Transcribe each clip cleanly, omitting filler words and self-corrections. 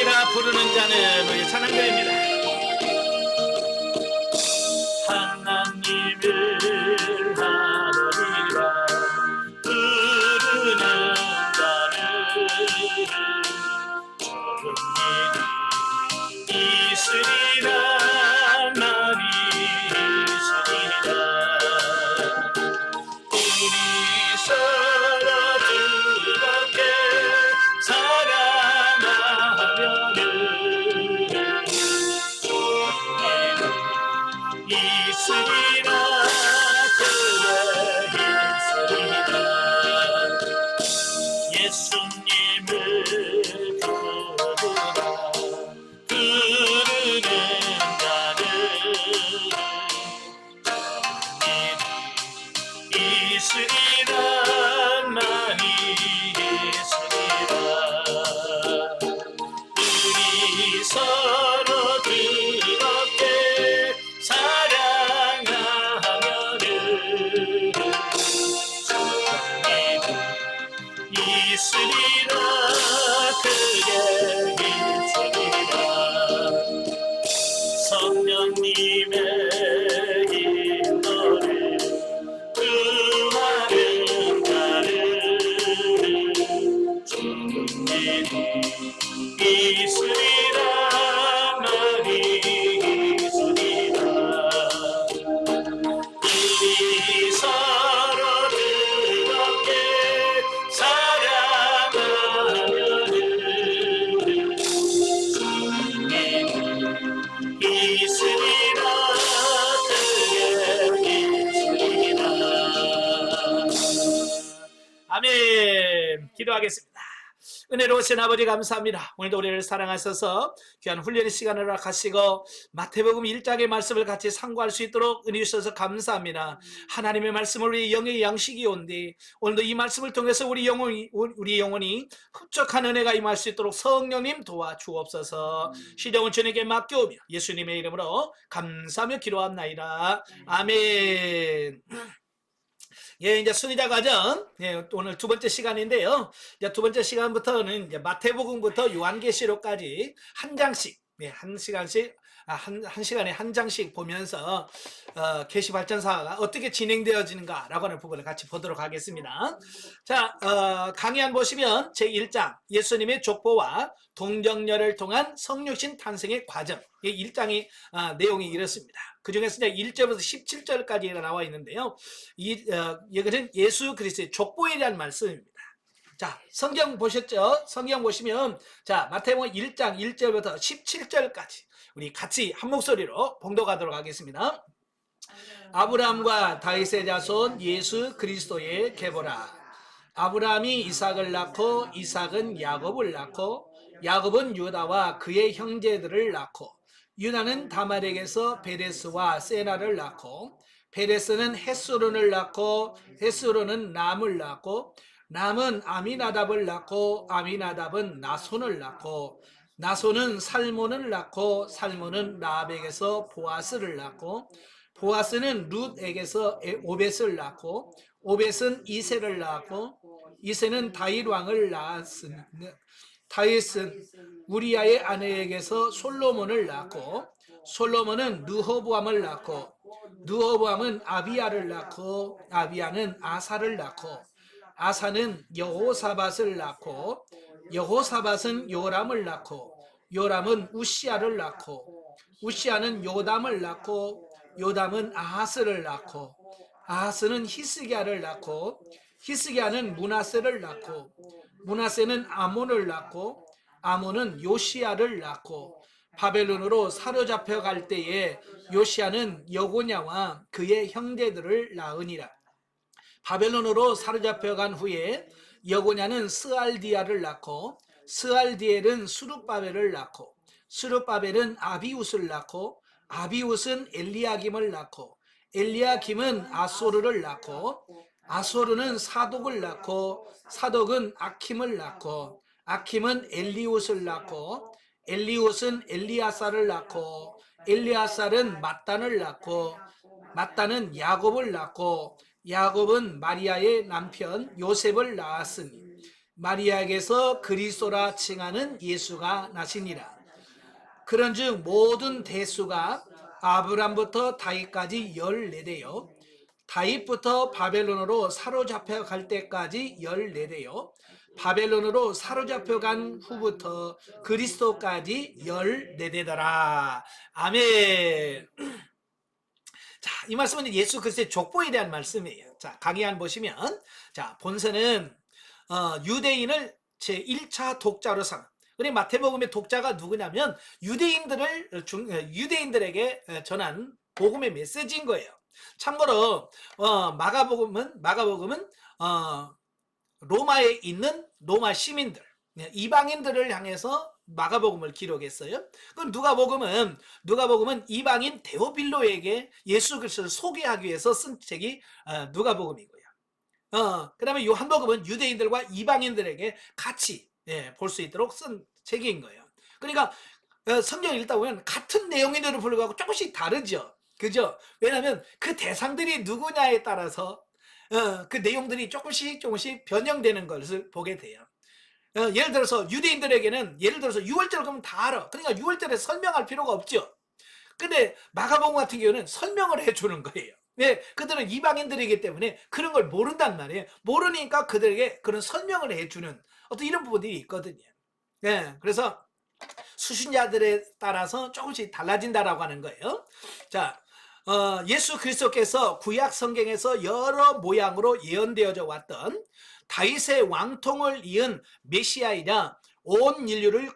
하나님이라 부르는 자는 우리 찬양드립니다. 하나님을 하나님이라 부르는 자는 복이 있으리라. 날이 있으리라. 우리 서로 즐겁게 사랑하면은 있으리라. 그래 있으리라. 예수님을 부르라. 부르는 자는 있으리라. 많이 있으리라. 우리 서로 즐겁게 사랑하면은 있으리라. 그게 있으리라. 성령님의 인도를 구하는 자를 좋은 일이 있으리라. 많이 있으리라. 우리 서로 즐겁게 사랑하면은 있으리라. 그게 있으리라. 아멘. 기도하겠습니다. 은혜로우신 아버지 감사합니다. 오늘도 우리를 사랑하셔서 귀한 훈련의 시간을 허락하시고 마태복음 1장의 말씀을 같이 상고할 수 있도록 은혜 주셔서 감사합니다. 하나님의 말씀을 우리 영의 양식이 온디 오늘도 이 말씀을 통해서 우리 영혼이 흡족한 은혜가 임할 수 있도록 성령님 도와주옵소서. 시정은 주님께 맡겨오며 예수님의 이름으로 감사하며 기도합나이다. 아멘. 예, 이제 순위자 과정, 오늘 두 번째 시간인데요. 이제 두 번째 시간부터는 이제 마태복음부터 요한계시록까지 한 장씩, 한 시간씩, 한 시간에 한 장씩 보면서 계시 발전사가 어떻게 진행되어지는가라고 하는 부분을 같이 보도록 하겠습니다. 자, 강의안 보시면 제1장 예수님의 족보와 동정녀를 통한 성육신 탄생의 과정, 이 1장의 내용이 이렇습니다. 그 중에서 이제 1절부터 17절까지 나와 있는데요. 이것은 예수 그리스도의 족보에 대한 말씀입니다. 자, 성경 보셨죠? 성경 보시면 자, 마태복음 1장 1절부터 17절까지 우리 같이 한 목소리로 봉독하도록 하겠습니다. 아브라함과 다윗의 자손 예수 그리스도의 계보라. 아브라함이 이삭을 낳고 이삭은 야곱을 낳고 야곱은 유다와 그의 형제들을 낳고 유다는 다말에게서 베레스와 세나를 낳고 베레스는 헤스론을 낳고 헤스론은 람을 낳고 람은 아미나답을 낳고 아미나답은 나손을 낳고 나손은 살몬을 낳고 살몬은 라합에게서 보아스를 낳고 보아스는 룻에게서 오벳을 낳고 오벳은 이세를 낳고 이세는 다윗 왕을 낳았으니 다윗은 우리아의 아내에게서 솔로몬을 낳고 솔로몬은 르호보암을 낳고 르호보암은 아비야를 낳고 아비야는 아사를 낳고 아사는 여호사밧을 낳고 여호사밧은 요람을 낳고 요람은 우시야를 낳고 우시야는 요담을 낳고 요담은 아하스를 낳고 아하스는 히스기야를 낳고 히스기야는 므낫세를 낳고 므낫세는 아몬을 낳고 아몬은 요시야를 낳고 바벨론으로 사로잡혀 갈 때에 요시야는 여고냐와 그의 형제들을 낳으니라. 바벨론으로 사로잡혀 간 후에 여고냐는 스알디아를 낳고 스알디엘은 수룹바벨을 낳고 수룹바벨은 아비웃을 낳고 아비웃은 엘리야김을 낳고 엘리야김은 아소르를 낳고 아소르는 사독을 낳고 사독은 아킴을 낳고 아킴은 엘리웃을 낳고 엘리웃은 엘리아사를 낳고 엘리아사는 mat단을 낳고 mat단은 야곱을 낳고 야곱은 마리아의 남편 요셉을 낳았으니 마리아에게서 그리스도라 칭하는 예수가 나시니라. 그런즉 모든 대수가 아브람부터 다윗까지 14대요 다윗부터 바벨론으로 사로잡혀 갈 때까지 14대요 바벨론으로 사로잡혀 간 후부터 그리스도까지 14대더라. 아멘. 자, 이 말씀은 예수 그리스도의 족보에 대한 말씀이에요. 자, 강의안 보시면, 자, 본서는 유대인을 제 1차 독자로 삼. 그리고 마태복음의 독자가 누구냐면 유대인들에게 전한 복음의 메시지인 거예요. 참고로 마가복음은 로마에 있는 로마 시민들, 이방인들을 향해서 마가복음을 기록했어요. 그럼 누가복음은 이방인 데오빌로에게 예수 그리스도를 소개하기 위해서 쓴 책이 누가복음이고요. 그다음에 요한복음은 유대인들과 이방인들에게 같이 볼 수 있도록 쓴 책인 거예요. 그러니까 성경을 읽다 보면 같은 내용인데도 불구하고 조금씩 다르죠. 그죠? 왜냐하면 그 대상들이 누구냐에 따라서 그 내용들이 조금씩 변형되는 것을 보게 돼요. 예를 들어서 유대인들에게는 예를 들어서 6월절 그러면 다 알아. 그러니까 6월절에 설명할 필요가 없죠. 근데 마가복음 같은 경우는 설명을 해주는 거예요. 왜? 그들은 이방인들이기 때문에 그런 걸 모른단 말이에요. 모르니까 그들에게 그런 설명을 해주는 어떤 이런 부분들이 있거든요. 그래서 수신자들에 따라서 조금씩 달라진다라고 하는 거예요. 자, 예수 그리스도께서 구약 성경에서 여러 모양으로 예언되어져 왔던 다윗의 왕통을 이은 메시아이자 온 인류를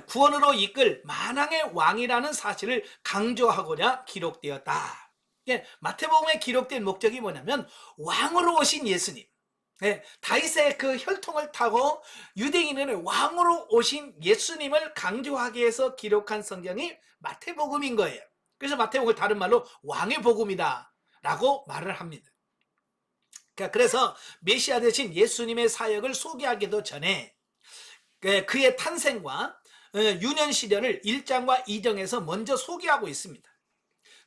구원으로 이끌 만왕의 왕이라는 사실을 강조하고자 기록되었다. 마태복음에 기록된 목적이 뭐냐면 왕으로 오신 예수님, 다윗의 그 혈통을 타고 유대인은 왕으로 오신 예수님을 강조하기 위해서 기록한 성경이 마태복음인 거예요. 그래서 마태복음을 다른 말로 왕의 복음이다 라고 말을 합니다. 그래서 메시아 대신 예수님의 사역을 소개하기도 전에 그의 탄생과 유년 시절을 1장과 2장에서 먼저 소개하고 있습니다.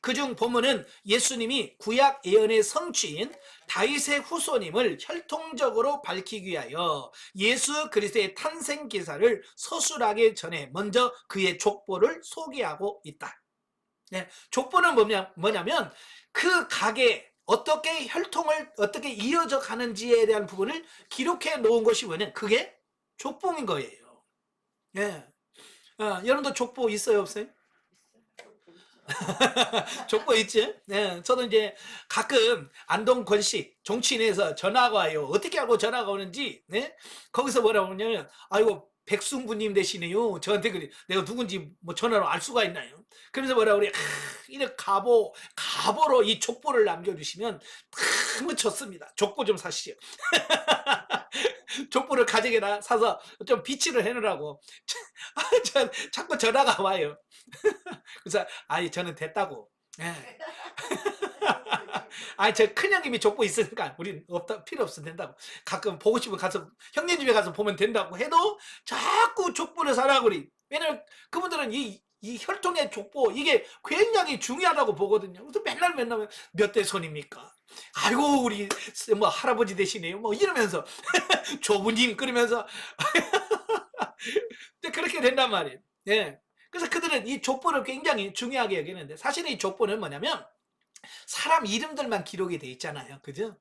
그중 본문은 예수님이 구약 예언의 성취인 다윗의 후손임을 혈통적으로 밝히기 위하여 예수 그리스도의 탄생 기사를 서술하기 전에 먼저 그의 족보를 소개하고 있다. 족보는 뭐냐면 그 각의 어떻게 혈통을 어떻게 이어져 가는지에 대한 부분을 기록해 놓은 것이 뭐냐, 그게 족보인 거예요. 여러분도 족보 있어요, 없어요? 족보 있지? 저도 이제 가끔 안동 권식 정치인에서 전화가 와요. 어떻게 알고 전화가 오는지, 거기서 뭐라고 하냐면, 아이고, 백승부님 되시네요. 저한테 그래. 내가 누군지 뭐 전화로 알 수가 있나요? 그러면서 뭐라고 그래. 이렇게 가보로 이 족보를 남겨주시면 너무 좋습니다. 족보 좀 사시죠. 족보를 가족에다 사서 좀 비치를 해놓으라고. 자꾸 전화가 와요. 그래서 저는 됐다고. 저 큰형님이 족보 있으니까 우린 필요 없으면 된다고. 가끔 보고 싶으면 가서 형님 집에 가서 보면 된다고 해도 자꾸 족보를 사라고 그래. 왜냐면 그분들은 이 혈통의 족보 이게 굉장히 중요하다고 보거든요. 그래서 맨날 몇 대 손입니까? 아이고 우리 뭐 할아버지 되시네요. 뭐 이러면서 조부님 그러면서 그렇게 된단 말이에요. 그래서 그들은 이 족보를 굉장히 중요하게 여기는데 사실 이 족보는 뭐냐면 사람 이름들만 기록이 돼 있잖아요. 그죠?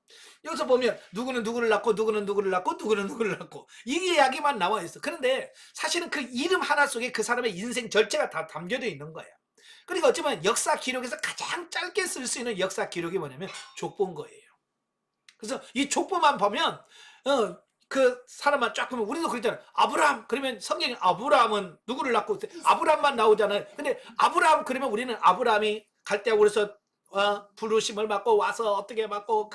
여기서 보면 누구는 누구를 낳고 누구는 누구를 낳고 누구는 누구를 낳고 이 이야기만 나와 있어. 그런데 사실은 그 이름 하나 속에 그 사람의 인생 전체가 다 담겨져 있는 거예요. 그러니까 어쩌면 역사 기록에서 가장 짧게 쓸 수 있는 역사 기록이 뭐냐면 족보인 거예요. 그래서 이 족보만 보면 그 사람만 쫙 보면 우리도 그랬잖아요. 아브라함 그러면 성경에 아브라함은 누구를 낳고 아브라함만 나오잖아요. 근데 아브라함 그러면 우리는 아브라함이 갈대아우르에서 부르심을 받고 와서 어떻게 받고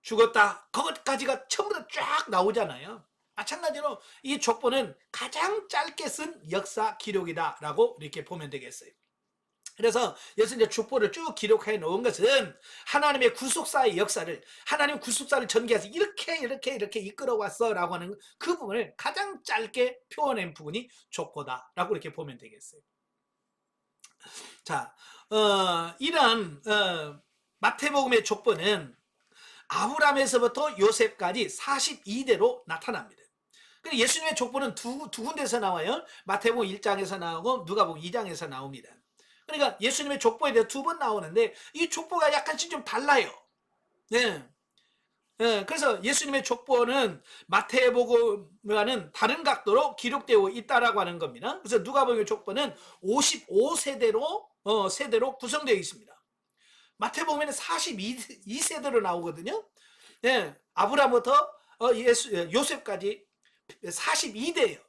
죽었다 그것까지가 전부 다 쫙 나오잖아요. 마찬가지로 이 족보는 가장 짧게 쓴 역사 기록이다라고 이렇게 보면 되겠어요. 그래서 여기서 이제 족보를 쭉 기록해 놓은 것은 하나님의 구속사의 역사를 하나님 구속사를 전개해서 이렇게 이끌어 왔어라고 하는 그 부분을 가장 짧게 표현한 부분이 족보다라고 이렇게 보면 되겠어요. 자, 이런 마태복음의 족보는 아브라함에서부터 요셉까지 42대로 나타납니다. 근데 예수님의 족보는 두 군데서 나와요. 마태복음 1장에서 나오고 누가복음 2장에서 나옵니다. 그러니까 예수님의 족보에 대해 두 번 나오는데 이 족보가 약간씩 좀 달라요. 네. 예, 그래서 예수님의 족보는 마태복음과는 다른 각도로 기록되어 있다라고 하는 겁니다. 그래서 누가복음의 족보는 55세대로 세대로 구성되어 있습니다. 마태복음에는 42세대로 나오거든요. 예, 아브라함부터 요셉까지 42대예요.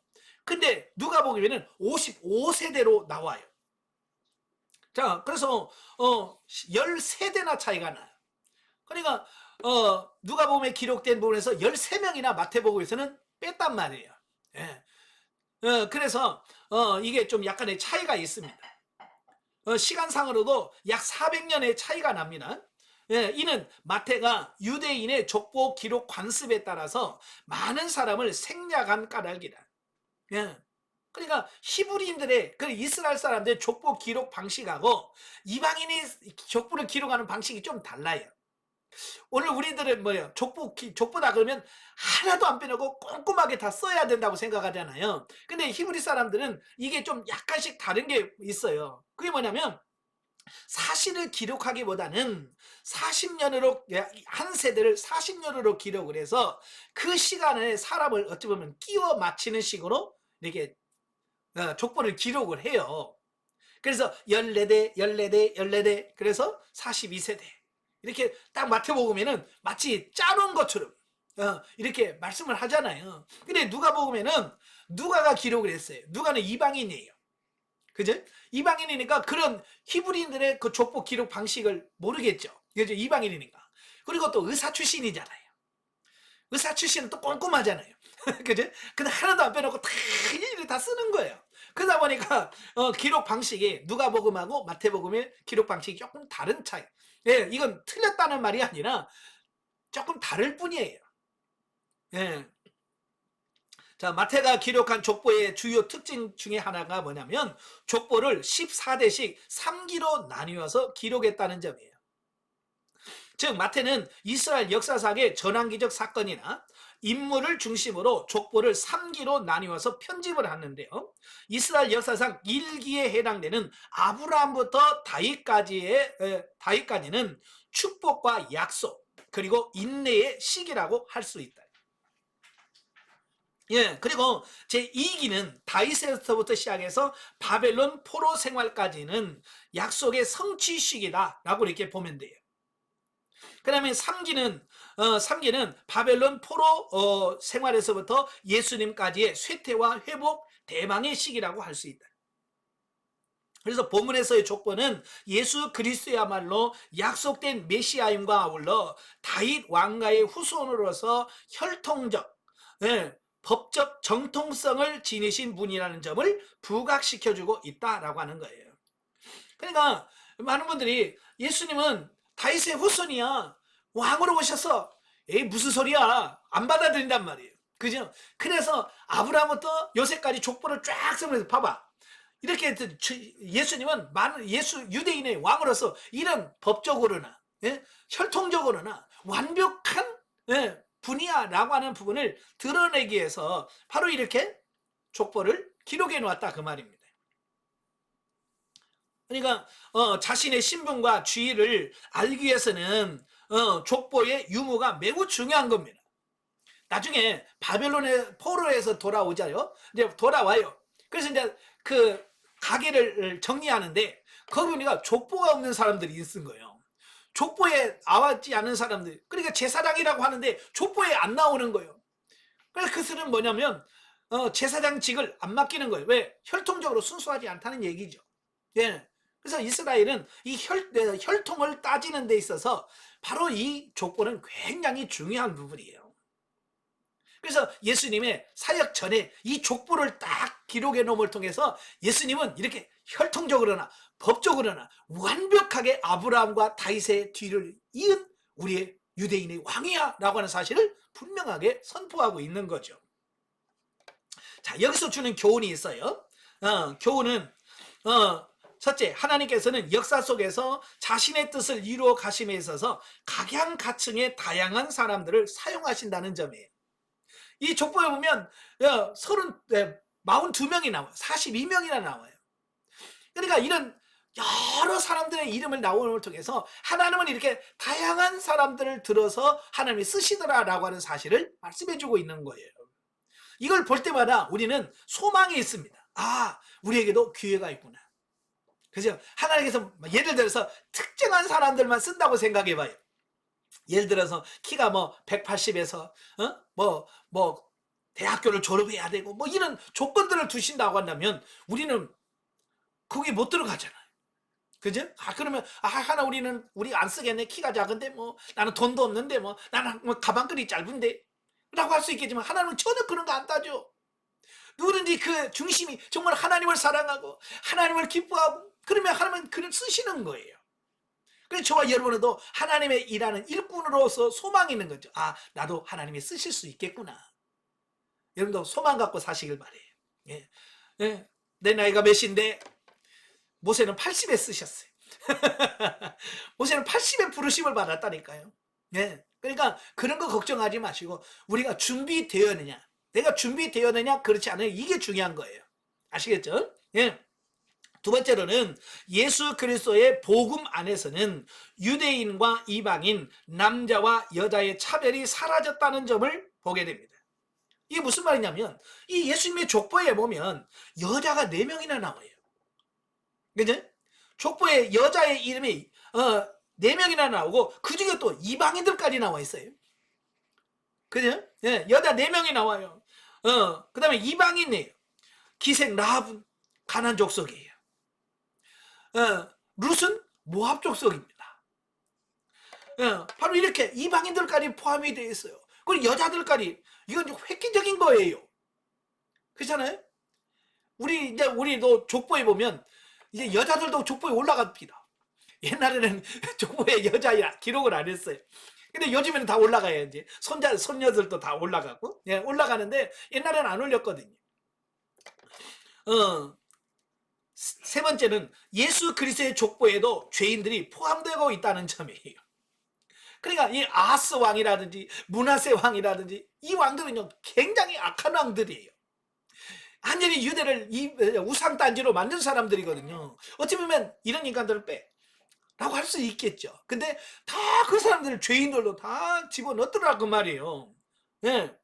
근데 누가복음에는 55세대로 나와요. 자, 그래서 13대나 차이가 나요. 그러니까 누가복음에 기록된 부분에서 13명이나 마태복음에서는 뺐단 말이에요. 예. 그래서 이게 좀 약간의 차이가 있습니다. 시간상으로도 약 400년의 차이가 납니다. 예, 이는 마태가 유대인의 족보 기록 관습에 따라서 많은 사람을 생략한 까닭이다. 예. 그러니까 히브리인들의 그 이스라엘 사람들의 족보 기록 방식하고 이방인이 족보를 기록하는 방식이 좀 달라요. 오늘 우리들은 뭐예요? 족보다 그러면 하나도 안 빼놓고 꼼꼼하게 다 써야 된다고 생각하잖아요. 근데 히브리 사람들은 이게 좀 약간씩 다른 게 있어요. 그게 뭐냐면 사실을 기록하기보다는 40년으로 한 세대를 40년으로 기록을 해서 그 시간에 사람을 어찌 보면 끼워 맞히는 식으로 이렇게 족보를 기록을 해요. 그래서 14대, 14대, 14대, 그래서 42세대. 이렇게 딱 마태복음에는 마치 짜놓은 것처럼 이렇게 말씀을 하잖아요. 근데 누가복음에는 누가가 기록을 했어요. 누가는 이방인이에요. 그죠? 이방인이니까 그런 히브리인들의 그 족보 기록 방식을 모르겠죠. 그죠? 이방인이니까. 그리고 또 의사 출신이잖아요. 의사 출신은 또 꼼꼼하잖아요. 그죠? 근데 하나도 안 빼놓고 다 일일이 다 쓰는 거예요. 그러다 보니까 기록 방식이 누가복음하고 마태복음의 기록 방식이 조금 다른 차이. 예, 이건 틀렸다는 말이 아니라 조금 다를 뿐이에요. 예. 자, 마태가 기록한 족보의 주요 특징 중에 하나가 뭐냐면 족보를 14대씩 3기로 나뉘어서 기록했다는 점이에요. 즉 마태는 이스라엘 역사상의 전환기적 사건이나 인물을 중심으로 족보를 3기로 나뉘어서 편집을 하는데요. 이스라엘 역사상 1기에 해당되는 아브라함부터 다윗까지는 축복과 약속 그리고 인내의 시기라고 할 수 있다. 예, 그리고 제2기는 다윗에서부터 시작해서 바벨론 포로 생활까지는 약속의 성취 시기다라고 이렇게 보면 돼요. 그 다음에 3기는 바벨론 포로 생활에서부터 예수님까지의 쇠퇴와 회복, 대망의 시기라고 할 수 있다. 그래서 본문에서의 족보는 예수 그리스도야말로 약속된 메시아임과 아울러 다윗 왕가의 후손으로서 혈통적, 법적 정통성을 지니신 분이라는 점을 부각시켜주고 있다라고 하는 거예요. 그러니까 많은 분들이 예수님은 다윗의 후손이야. 왕으로 오셔서 에이 무슨 소리야. 안 받아들인단 말이에요. 그죠? 그래서 아브라함부터 요셉까지 족보를 쫙 쓰면서 봐봐. 이렇게 예수님은 유대인의 왕으로서 이런 법적으로나 혈통적으로나 완벽한 분이야라고 하는 부분을 드러내기 위해서 바로 이렇게 족보를 기록해 놓았다 그 말입니다. 그러니까 자신의 신분과 지위를 알기 위해서는 족보의 유무가 매우 중요한 겁니다. 나중에 바벨론의 포로에서 돌아오자요. 이제 돌아와요. 그래서 이제 그 가게를 정리하는데 거기 보니까 족보가 없는 사람들이 있는 거예요. 족보에 나왔지 않은 사람들. 그러니까 제사장이라고 하는데 족보에 안 나오는 거예요. 그래서 그 뜻은 뭐냐면 제사장직을 안 맡기는 거예요. 왜? 혈통적으로 순수하지 않다는 얘기죠. 예. 그래서 이스라엘은 이 혈통을 따지는 데 있어서 바로 이 족보는 굉장히 중요한 부분이에요. 그래서 예수님의 사역 전에 이 족보를 딱 기록해 놓음을 통해서 예수님은 이렇게 혈통적으로나 법적으로나 완벽하게 아브라함과 다윗의 뒤를 이은 우리의 유대인의 왕이야 라고 하는 사실을 분명하게 선포하고 있는 거죠. 자, 여기서 주는 교훈이 있어요. 교훈은 첫째, 하나님께서는 역사 속에서 자신의 뜻을 이루어 가심에 있어서 각양각층의 다양한 사람들을 사용하신다는 점이에요. 이 족보에 보면 42명이 나와요. 42명이나 나와요. 그러니까 이런 여러 사람들의 이름을 나오는 걸 통해서 하나님은 이렇게 다양한 사람들을 들어서 하나님이 쓰시더라라고 하는 사실을 말씀해 주고 있는 거예요. 이걸 볼 때마다 우리는 소망이 있습니다. 아, 우리에게도 기회가 있구나. 그죠? 하나님께서 예를 들어서 특정한 사람들만 쓴다고 생각해 봐요. 예를 들어서 키가 뭐 180에서 대학교를 졸업해야 되고 뭐 이런 조건들을 두신다고 한다면 우리는 거기 못 들어가잖아요. 그죠? 그러면 하나 우리 안 쓰겠네. 키가 작은데 뭐 나는 돈도 없는데 뭐 나는 뭐 가방끈이 짧은데 라고 할 수 있겠지만 하나님은 전혀 그런 거 안 따져. 누구든지 그 중심이 정말 하나님을 사랑하고 하나님을 기뻐하고 그러면 하나님은 그를 쓰시는 거예요. 그래서 저와 여러분도 하나님의 일하는 일꾼으로서 소망이 있는 거죠. 아, 나도 하나님이 쓰실 수 있겠구나. 여러분도 소망 갖고 사시길 바래요. 예. 예. 내 나이가 몇인데 모세는 80에 쓰셨어요. 모세는 80에 부르심을 받았다니까요. 예. 그러니까 그런 거 걱정하지 마시고 우리가 준비되었느냐, 내가 준비되었느냐 그렇지 않아요. 이게 중요한 거예요. 아시겠죠? 예. 두 번째로는 예수 그리스도의 복음 안에서는 유대인과 이방인, 남자와 여자의 차별이 사라졌다는 점을 보게 됩니다. 이게 무슨 말이냐면 이 예수님의 족보에 보면 여자가 4명이나 나와요. 그죠? 족보에 여자의 이름이 4명이나 나오고 그 중에 또 이방인들까지 나와 있어요. 그죠? 예, 여자 4명이 나와요. 그 다음에 이방인이에요. 기생 라합은 가나안 족속이에요. 룻은 모압 족속입니다. 바로 이렇게 이방인들까지 포함이 되어 있어요. 그리고 여자들까지 이건 좀 획기적인 거예요. 그렇잖아요? 우리도 족보에 보면 이제 여자들도 족보에 올라갑니다. 옛날에는 족보에 여자 기록을 안 했어요. 근데 요즘에는 다 올라가요. 이제 손녀들도 다 올라가고, 예, 올라가는데 옛날에는 안 올렸거든요. 세 번째는 예수 그리스도의 족보에도 죄인들이 포함되고 있다는 점이에요. 그러니까 이 아하스 왕이라든지 므낫세 왕이라든지 이 왕들은요 굉장히 악한 왕들이에요. 완전히 유대를 우상단지로 만든 사람들이거든요. 어찌 보면 이런 인간들을 라고 할 수 있겠죠. 근데 다 그 사람들을 죄인들로 다 집어넣더라고 말이에요. 예.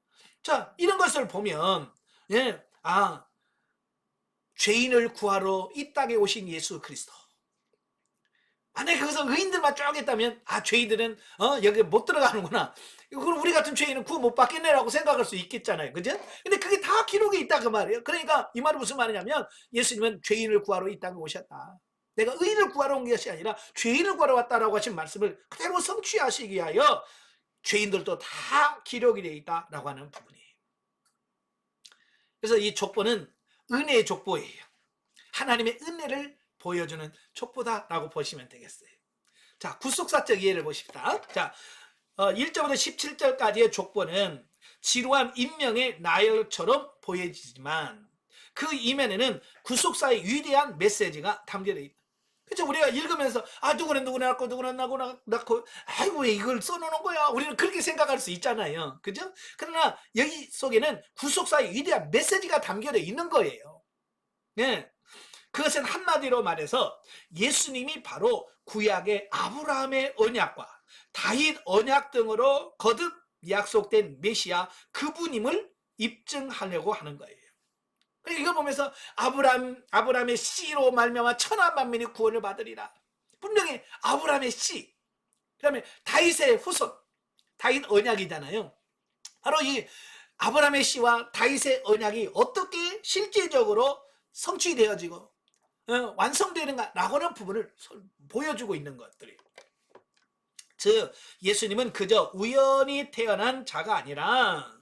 자, 이런 것을 보면, 예. 죄인을 구하러 이 땅에 오신 예수 그리스도. 만약에 거기서 의인들만 쭉 있다면, 죄인들은, 여기 못 들어가는구나. 그럼 우리 같은 죄인은 구원 못 받겠네라고 생각할 수 있겠잖아요. 그죠? 근데 그게 다 기록이 있다 그 말이에요. 그러니까 이 말은 무슨 말이냐면, 예수님은 죄인을 구하러 이 땅에 오셨다. 내가 의인을 구하러 온 것이 아니라 죄인을 구하러 왔다라고 하신 말씀을 그대로 성취하시기 위하여 죄인들도 다 기록이 되어 있다라고 하는 부분이에요. 그래서 이 족보는 은혜의 족보예요. 하나님의 은혜를 보여주는 족보다라고 보시면 되겠어요. 자, 구속사적 이해를 보십시다. 자, 1절부터 17절까지의 족보는 지루한 인명의 나열처럼 보여지지만 그 이면에는 구속사의 위대한 메시지가 담겨져 있다. 그렇죠? 우리가 읽으면서 누구는 낳고 누구는 낳고 아이고 왜 이걸 써놓는 거야? 우리는 그렇게 생각할 수 있잖아요. 그죠? 그러나 여기 속에는 구속사의 위대한 메시지가 담겨져 있는 거예요. 네. 그것은 한마디로 말해서 예수님이 바로 구약의 아브라함의 언약과 다윗 언약 등으로 거듭 약속된 메시아 그분임을 입증하려고 하는 거예요. 이거 보면서 아브라함의 씨로 말미암아 천하 만민이 구원을 받으리라. 분명히 아브라함의 씨, 그다음에 다윗의 후손, 다윗 언약이잖아요. 바로 이 아브라함의 씨와 다윗의 언약이 어떻게 실제적으로 성취되어지고 완성되는가라고 하는 부분을 보여주고 있는 것들이에요. 즉 예수님은 그저 우연히 태어난 자가 아니라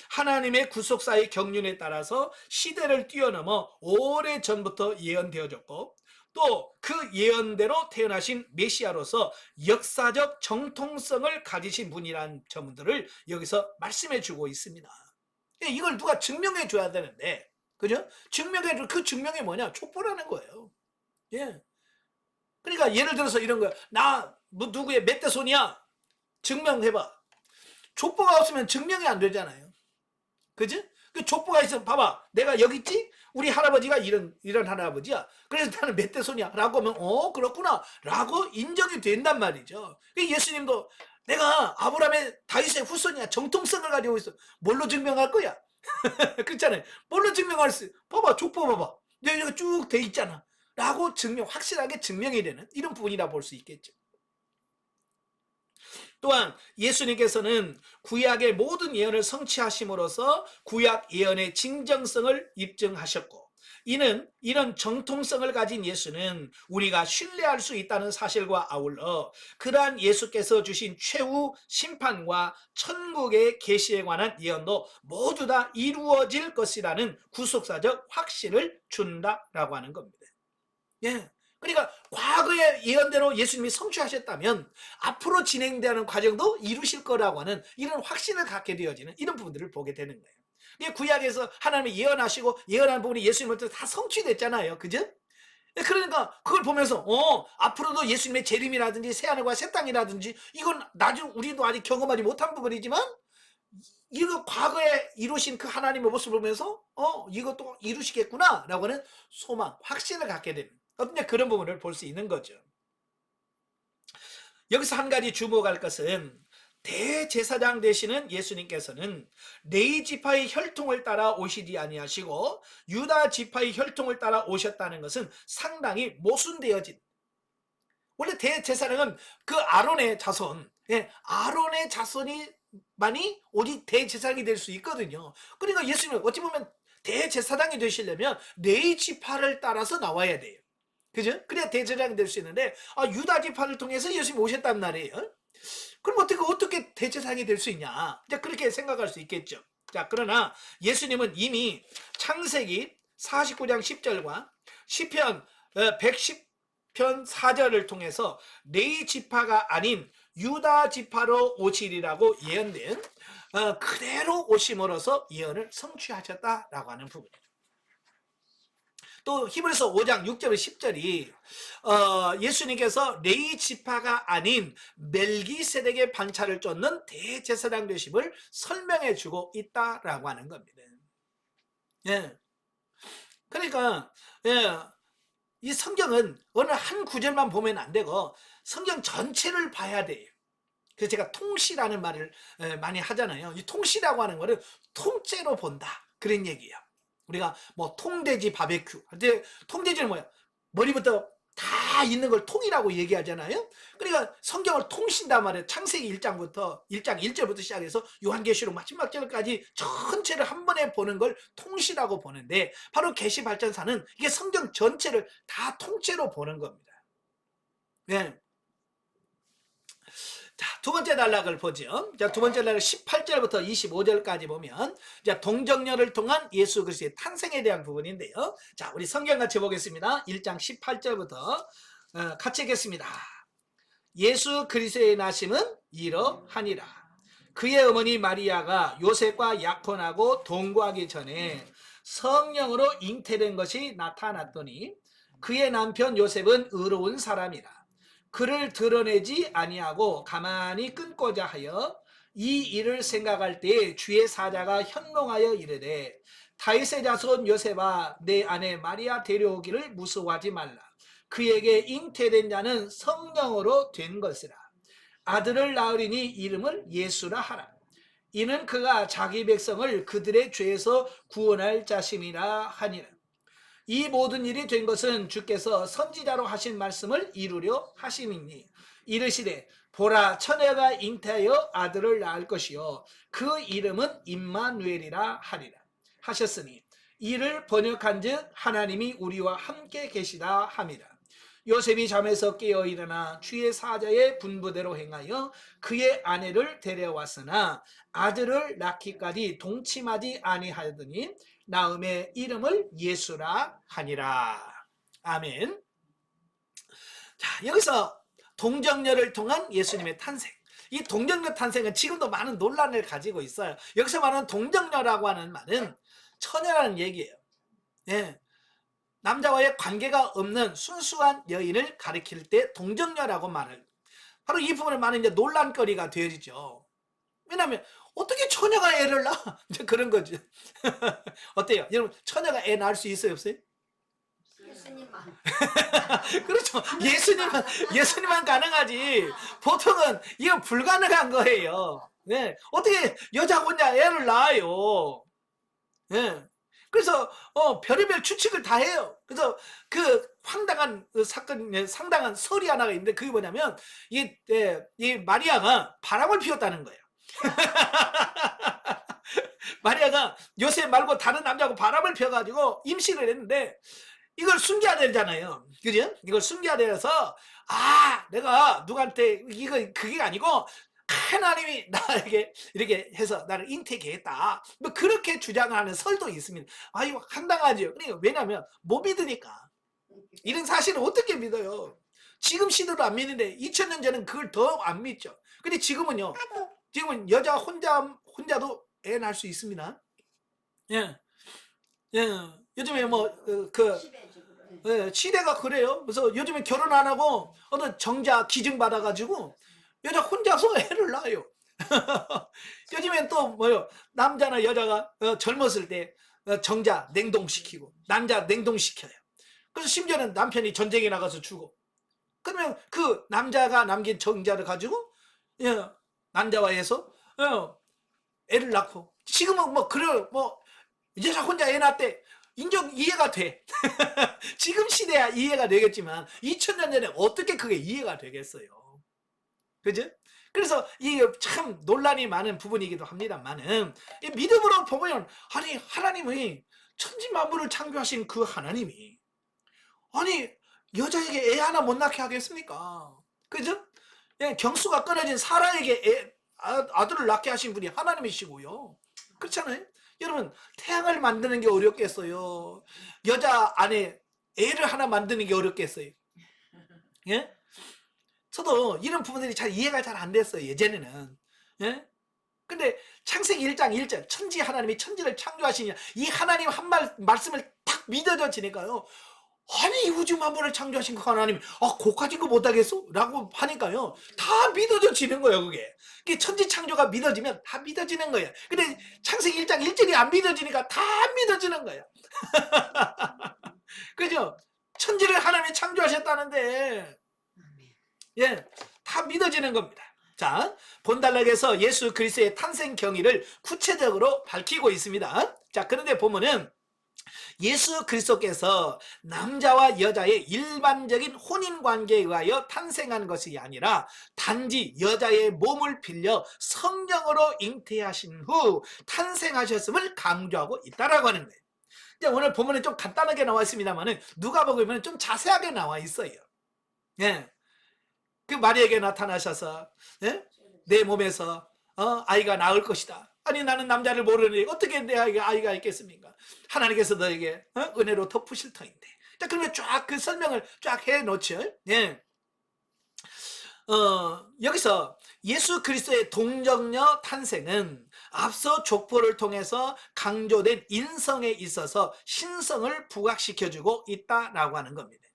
하나님의 구속사의 경륜에 따라서 시대를 뛰어넘어 오래전부터 예언되어졌고 또 그 예언대로 태어나신 메시아로서 역사적 정통성을 가지신 분이라는 점들을 여기서 말씀해 주고 있습니다. 이걸 누가 증명해 줘야 되는데, 그죠? 그 증명이 뭐냐? 족보라는 거예요. 예. 그러니까 예를 들어서 이런 거야. 나 뭐 누구의 몇 대 손이야? 증명해봐. 족보가 없으면 증명이 안 되잖아요. 그지? 그 족보가 있으면 봐봐. 내가 여기 있지? 우리 할아버지가 이런 할아버지야. 그래서 나는 몇 대 손이야. 라고 하면 그렇구나. 라고 인정이 된단 말이죠. 예수님도 내가 아브라함의 다윗의 후손이야. 정통성을 가지고 있어. 뭘로 증명할 거야? 그렇잖아요. 뭘로 증명할 수? 봐봐. 족보 봐봐. 여기가 쭉 돼 있잖아. 라고 확실하게 증명이 되는 이런 부분이라 볼 수 있겠죠. 또한 예수님께서는 구약의 모든 예언을 성취하심으로써 구약 예언의 진정성을 입증하셨고, 이런 정통성을 가진 예수는 우리가 신뢰할 수 있다는 사실과 아울러 그러한 예수께서 주신 최후 심판과 천국의 계시에 관한 예언도 모두 다 이루어질 것이라는 구속사적 확신을 준다라고 하는 겁니다. 예. 그러니까 과거의 예언대로 예수님이 성취하셨다면 앞으로 진행되는 과정도 이루실 거라고 하는 이런 확신을 갖게 되어지는 이런 부분들을 보게 되는 거예요. 구약에서 하나님이 예언하시고 예언한 부분이 예수님한테 다 성취됐잖아요. 그죠? 그러니까 그걸 보면서 앞으로도 예수님의 재림이라든지 새하늘과 새 땅이라든지 이건 나중 우리도 아직 경험하지 못한 부분이지만 이거 과거에 이루신 그 하나님의 모습을 보면서 이것도 이루시겠구나 라고 하는 소망, 확신을 갖게 되는 어떤 그런 부분을 볼 수 있는 거죠. 여기서 한 가지 주목할 것은 대제사장 되시는 예수님께서는 레위 지파의 혈통을 따라 오시지 아니하시고 유다 지파의 혈통을 따라 오셨다는 것은 상당히 모순되어진, 원래 대제사장은 그 아론의 자손, 아론의 자손이만이 오직 대제사장이 될 수 있거든요. 그러니까 예수님은 어찌 보면 대제사장이 되시려면 레위 지파를 따라서 나와야 돼요. 그죠? 그래야 대제사장이 될 수 있는데 유다 지파를 통해서 예수님이 오셨단 말이에요. 그럼 어떻게 대제사장이 될 수 있냐? 이제 그렇게 생각할 수 있겠죠. 자, 그러나 예수님은 이미 창세기 49장 10절과 시편 110편 4절을 통해서 레위 지파가 아닌 유다 지파로 오시리라고 예언된 그대로 오심으로써 예언을 성취하셨다라고 하는 부분이에요. 또 히브리서 5장 6절 10절이 예수님께서 레위 지파가 아닌 멜기세덱의 반차를 쫓는 대제사장 되심을 설명해 주고 있다라고 하는 겁니다. 예. 그러니까 이 성경은 어느 한 구절만 보면 안 되고 성경 전체를 봐야 돼요. 그래서 제가 통시라는 말을 많이 하잖아요. 이 통시라고 하는 거는 통째로 본다 그런 얘기예요. 우리가 뭐 통돼지 바베큐. 근데 통돼지는 뭐야? 머리부터 다 있는 걸 통이라고 얘기하잖아요. 그러니까 성경을 통신단 말이에요. 창세기 1장 1절부터 시작해서 요한계시록 마지막 절까지 전체를 한 번에 보는 걸 통시라고 보는데 바로 계시발전사는 이게 성경 전체를 다 통째로 보는 겁니다. 네. 자, 두 번째 단락을 보죠. 자, 두 번째 단락 18절부터 25절까지 보면 자, 동정녀를 통한 예수 그리스도의 탄생에 대한 부분인데요. 자, 우리 성경 같이 보겠습니다. 1장 18절부터 같이 읽겠습니다. 예수 그리스도의 나심은 이러하니라. 그의 어머니 마리아가 요셉과 약혼하고 동거하기 전에 성령으로 잉태된 것이 나타났더니 그의 남편 요셉은 의로운 사람이라. 그를 드러내지 아니하고 가만히 끊고자 하여 이 일을 생각할 때에 주의 사자가 현몽하여 이르되 다윗의 자손 요셉아 내 아내 마리아 데려오기를 무서워하지 말라. 그에게 잉태된 자는 성령으로 된 것이라. 아들을 낳으리니 이름을 예수라 하라. 이는 그가 자기 백성을 그들의 죄에서 구원할 자심이라 하니라. 이 모든 일이 된 것은 주께서 선지자로 하신 말씀을 이루려 하심이니 이르시되 보라 처녀가 잉태하여 아들을 낳을 것이요 그 이름은 임마누엘이라 하리라 하셨으니 이를 번역한즉 하나님이 우리와 함께 계시다 함이라. 요셉이 잠에서 깨어 일어나 주의 사자의 분부대로 행하여 그의 아내를 데려왔으나 아들을 낳기까지 동침하지 아니하더니 낳음의 이름을 예수라 하니라. 아멘. 자, 여기서 동정녀를 통한 예수님의 탄생. 이 동정녀 탄생은 지금도 많은 논란을 가지고 있어요. 여기서 말하는 동정녀라고 하는 말은 처녀라는 얘기예요. 예. 남자와의 관계가 없는 순수한 여인을 가리킬 때 동정녀라고 말을, 바로 이 부분을 많은 이제 논란거리가 되어지죠. 왜냐하면 어떻게 처녀가 애를 낳아? 이제 그런 거죠. 어때요? 여러분, 처녀가 애 낳을 수 있어요, 없어요? 예수님만. 그렇죠. 예수님만 가능하지. 보통은 이거 불가능한 거예요. 네. 어떻게 여자 혼자 애를 낳아요? 네. 그래서 별의별 추측을 다 해요. 그래서 그 황당한 사건, 상당한 설이 하나가 있는데 그게 뭐냐면 이 마리아가 바람을 피웠다는 거예요. 마리아가 요셉 말고 다른 남자하고 바람을 피워가지고 임신을 했는데 이걸 숨겨야 되잖아요. 그죠? 이걸 숨겨야 돼서 내가 누구한테 이거 그게 아니고 하나님이 나에게 이렇게 해서 나를 잉태케했다. 뭐 그렇게 주장하는 설도 있습니다. 이거 황당하죠. 그러니까 왜냐하면 못 믿으니까. 이런 사실을 어떻게 믿어요? 지금 시대도 안 믿는데 2000년 전엔 그걸 더 안 믿죠. 근데 지금은요. 지금은 여자 혼자도 애 낳을 수 있습니다. 예. 예. 요즘에 시대가 그래요. 그래서 요즘에 결혼 안 하고 어떤 정자 기증 받아가지고 여자 혼자서 애를 낳아요. 요즘엔 또 뭐요? 남자나 여자가 젊었을 때 정자 냉동시키고 남자 냉동시켜요. 그래서 심지어는 남편이 전쟁에 나가서 죽어. 그러면 그 남자가 남긴 정자를 가지고 남자와 해서 애를 낳고, 지금은 그래요. 여자 혼자 애 낳대. 이해가 돼. 지금 시대야 이해가 되겠지만 2000년 전에 어떻게 그게 이해가 되겠어요. 그죠? 그래서 이게 참 논란이 많은 부분이기도 합니다만은, 이 믿음으로 보면 하나님의 천지만물을 창조하신 그 하나님이 여자에게 애 하나 못 낳게 하겠습니까? 그죠? 경수가 끊어진 사라에게 아들을 낳게 하신 분이 하나님이시고요. 그렇잖아요? 여러분, 태양을 만드는 게 어렵겠어요? 여자 안에 애를 하나 만드는 게 어렵겠어요? 예? 저도 이런 부분들이 잘 이해가 잘 안 됐어요, 예전에는. 예? 근데 창세기 1장 1절, 천지 하나님이 천지를 창조하시냐, 이 하나님 한 말씀을 딱 믿어지니까요. 이 우주 만물을 창조하신 그 하나님, 그까짓 거 못하겠어? 라고 하니까요. 다 믿어지는 거예요, 그게. 천지 창조가 믿어지면 다 믿어지는 거예요. 근데 창세기 1장 1절이 안 믿어지니까 다 믿어지는 거예요. 그죠? 천지를 하나님이 창조하셨다는데, 다 믿어지는 겁니다. 자, 본달락에서 예수 그리스도의 탄생 경위를 구체적으로 밝히고 있습니다. 자, 그런데 보면은 예수 그리스도께서 남자와 여자의 일반적인 혼인 관계에 의하여 탄생한 것이 아니라 단지 여자의 몸을 빌려 성령으로 잉태하신 후 탄생하셨음을 강조하고 있다라고 하는 거예요. 이제 오늘 본문에 좀 간단하게 나와 있습니다만은 누가복음에는 좀 자세하게 나와 있어요. 그 마리아에게 나타나셔서 내 몸에서 아이가 나을 것이다. 나는 남자를 모르니 어떻게 내 아이가 있겠습니까? 하나님께서 너에게 은혜로 덮으실 터인데. 자, 그러면 쫙 그 설명을 쫙 해놓죠. 여기서 예수 그리스도의 동정녀 탄생은 앞서 족보를 통해서 강조된 인성에 있어서 신성을 부각시켜주고 있다라고 하는 겁니다.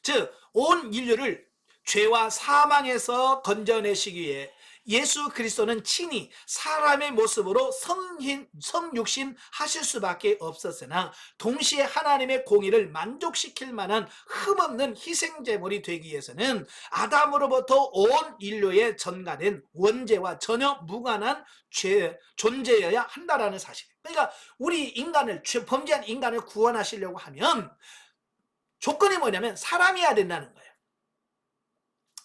즉, 온 인류를 죄와 사망에서 건져내시기 위해 예수 그리스도는 친히 사람의 모습으로 성육신 하실 수밖에 없었으나 동시에 하나님의 공의를 만족시킬 만한 흠없는 희생제물이 되기 위해서는 아담으로부터 온 인류에 전가된 원죄와 전혀 무관한 존재여야 한다라는 사실. 그러니까 우리 인간을, 범죄한 인간을 구원하시려고 하면 조건이 뭐냐면 사람이어야 된다는 거예요.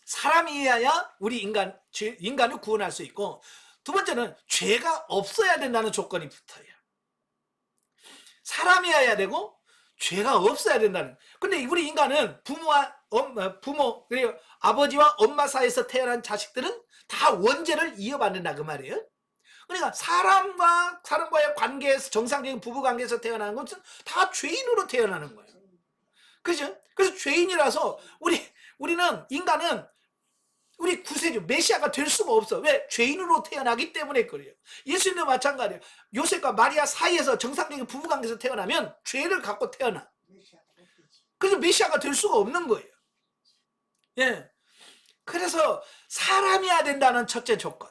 사람이어야 우리 인간을 구원할 수 있고, 두 번째는 죄가 없어야 된다는 조건이 붙어요. 사람이어야 되고 죄가 없어야 된다는. 근데 우리 인간은 부모 그리고 아버지와 엄마 사이에서 태어난 자식들은 다 원죄를 이어받는다 그 말이에요. 그러니까 사람과의 관계에서, 정상적인 부부 관계에서 태어나는 것은 다 죄인으로 태어나는 거예요. 그죠? 그래서 죄인이라서 인간은 우리 구세주 메시아가 될 수가 없어. 왜? 죄인으로 태어나기 때문에 그래요. 예수님도 마찬가지예요. 요셉과 마리아 사이에서 정상적인 부부관계에서 태어나면 죄를 갖고 태어나. 그래서 메시아가 될 수가 없는 거예요. 예. 그래서 사람이어야 된다는 첫째 조건.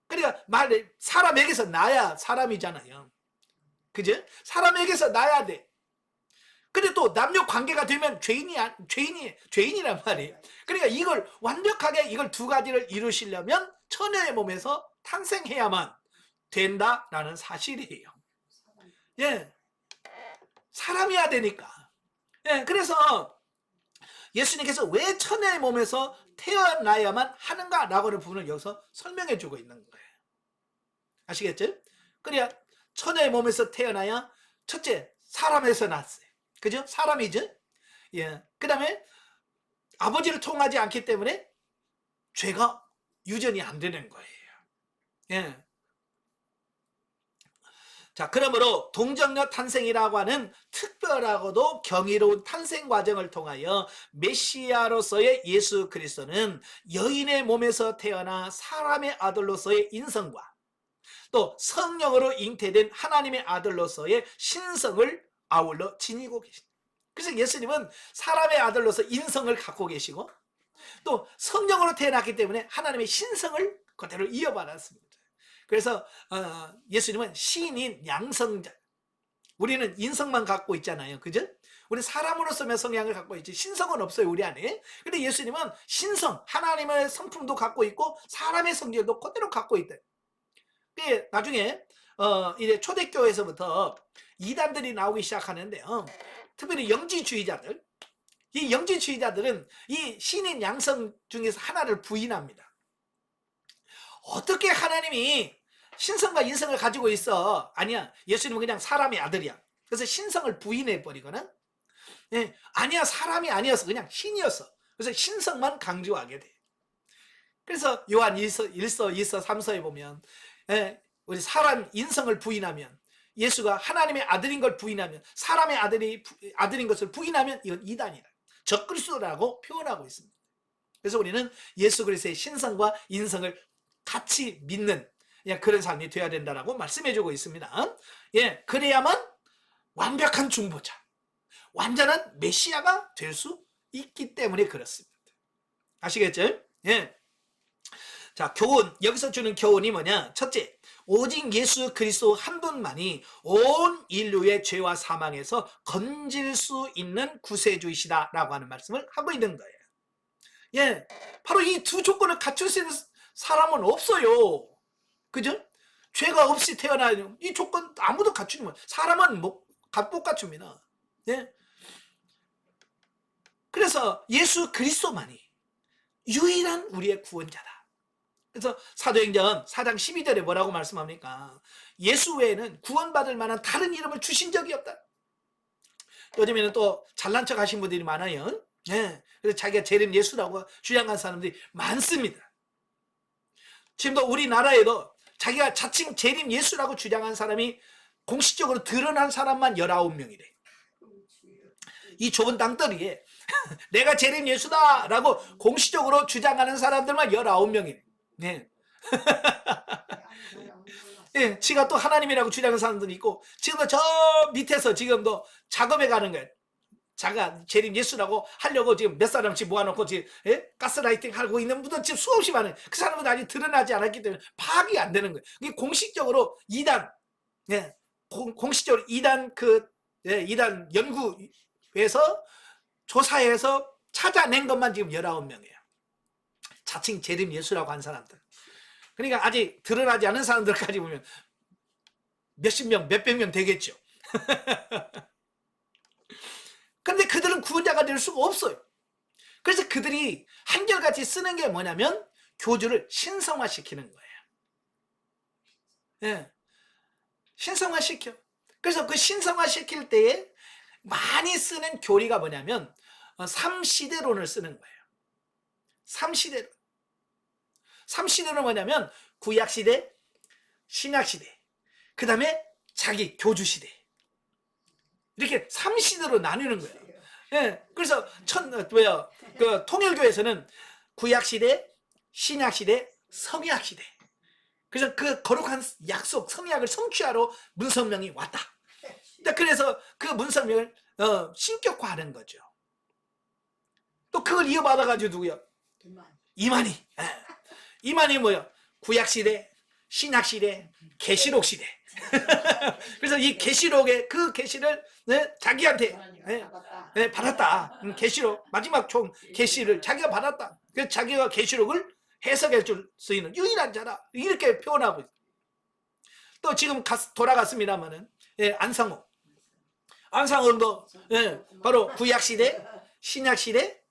그러니까 사람에게서 나야 사람이잖아요. 그죠? 사람에게서 나야 돼. 근데 또 남녀 관계가 되면 죄인이란 말이에요. 그러니까 이걸 완벽하게 이걸 두 가지를 이루시려면 처녀의 몸에서 탄생해야만 된다라는 사실이에요. 예. 사람이어야 되니까. 예. 그래서 예수님께서 왜 처녀의 몸에서 태어나야만 하는가라고는 부분을 여기서 설명해 주고 있는 거예요. 아시겠죠? 그래야 처녀의 몸에서 태어나야 첫째 사람에서 났어요. 그죠? 사람이죠? 예. 그 다음에 아버지를 통하지 않기 때문에 죄가 유전이 안 되는 거예요. 예. 자, 그러므로 동정녀 탄생이라고 하는 특별하고도 경이로운 탄생 과정을 통하여 메시아로서의 예수 그리스도는 여인의 몸에서 태어나 사람의 아들로서의 인성과 또 성령으로 잉태된 하나님의 아들로서의 신성을 아울러 지니고 계십니다. 그래서 예수님은 사람의 아들로서 인성을 갖고 계시고 또 성령으로 태어났기 때문에 하나님의 신성을 그대로 이어받았습니다. 그래서 예수님은 신인 양성자. 우리는 인성만 갖고 있잖아요. 그죠? 우리 사람으로서의 성향을 갖고 있지 신성은 없어요, 우리 안에. 근데 예수님은 신성, 하나님의 성품도 갖고 있고 사람의 성질도 그대로 갖고 있다. 나중에 이제 초대교회에서부터 이단들이 나오기 시작하는데요. 특별히 영지주의자들. 이 영지주의자들은 이 신인 양성 중에서 하나를 부인합니다. 어떻게 하나님이 신성과 인성을 가지고 있어? 아니야. 예수님은 그냥 사람의 아들이야. 그래서 신성을 부인해버리거나 예, 아니야. 사람이 아니었어. 그냥 신이었어. 그래서 신성만 강조하게 돼. 그래서 요한 1서, 2서, 3서에 보면 예, 우리 사람 인성을 부인하면 예수가 하나님의 아들인 걸 부인하면 사람의 아들인 것을 부인하면 이건 이단이다. 적그리스도라고 표현하고 있습니다. 그래서 우리는 예수 그리스도의 신성과 인성을 같이 믿는 그런 삶이 되어야 된다라고 말씀해주고 있습니다. 예, 그래야만 완벽한 중보자, 완전한 메시아가 될 수 있기 때문에 그렇습니다. 아시겠죠? 예. 자, 교훈, 여기서 주는 교훈이 뭐냐? 첫째, 오직 예수 그리스도 한 분만이 온 인류의 죄와 사망에서 건질 수 있는 구세주이시다라고 하는 말씀을 하고 있는 거예요. 예, 바로 이 두 조건을 갖출 수 있는 사람은 없어요. 그죠? 죄가 없이 태어나는 이 조건 아무도 갖추지 못. 사람은 못 갖춥니다. 예. 그래서 예수 그리스도만이 유일한 우리의 구원자다. 그래서 사도행전 4장 12절에 뭐라고 말씀합니까? 예수 외에는 구원받을 만한 다른 이름을 주신 적이 없다. 요즘에는 또 잘난 척 하신 분들이 많아요. 예. 그래서 자기가 재림 예수라고 주장한 사람들이 많습니다. 지금도 우리나라에도 자기가 자칭 재림 예수라고 주장한 사람이 공식적으로 드러난 사람만 19명이래. 이 좁은 땅덩이에 내가 재림 예수다 라고 공식적으로 주장하는 사람들만 19명이래. 네. 예, 지가 또 하나님이라고 주장하는 사람들이 있고 지금도 저 밑에서 지금도 작업해 가는 거예요. 자가 재림 예수라고 하려고 지금 몇 사람씩 모아놓고 지금 가스라이팅 하고 있는 분들 지금 수없이 많아요. 그 사람은 아직 드러나지 않았기 때문에 파악이 안 되는 거예요. 이게 공식적으로 이단, 공식적으로 이단 이단 연구에서 조사해서 찾아낸 것만 지금 19명이에요. 자칭 재림 예수라고 한 사람들. 그러니까 아직 드러나지 않은 사람들까지 보면 몇십 명, 몇백 명 되겠죠. 그런데 그들은 구원자가 될 수가 없어요. 그래서 그들이 한결같이 쓰는 게 뭐냐면 교주를 신성화시키는 거예요. 예. 신성화시켜. 그래서 그 신성화시킬 때에 많이 쓰는 교리가 뭐냐면 3시대론을 쓰는 거예요. 3시대론. 3시대는 뭐냐면 구약시대, 신약시대, 그 다음에 자기 교주시대. 이렇게 3시대로 나뉘는 거예요. 예, 그래서 통일교에서는 구약시대, 신약시대, 성약시대. 그래서 그 거룩한 약속, 성약을 성취하러 문성명이 왔다. 그래서 그 문성명을 신격화하는 거죠. 또 그걸 이어받아가지고 누구요? 이만희. 이만희 뭐요? 구약시대, 신약시대, 계시록시대. 그래서 이 계시록의 그 계시를 자기한테 받았다. 계시록 마지막 총 계시를 자기가 받았다. 그래서 자기가 계시록을 해석해 줄 수 있는 유일한 자다. 이렇게 표현하고 있어요. 또 지금 돌아갔습니다만은 안상홍도 바로 구약시대, 신약시대,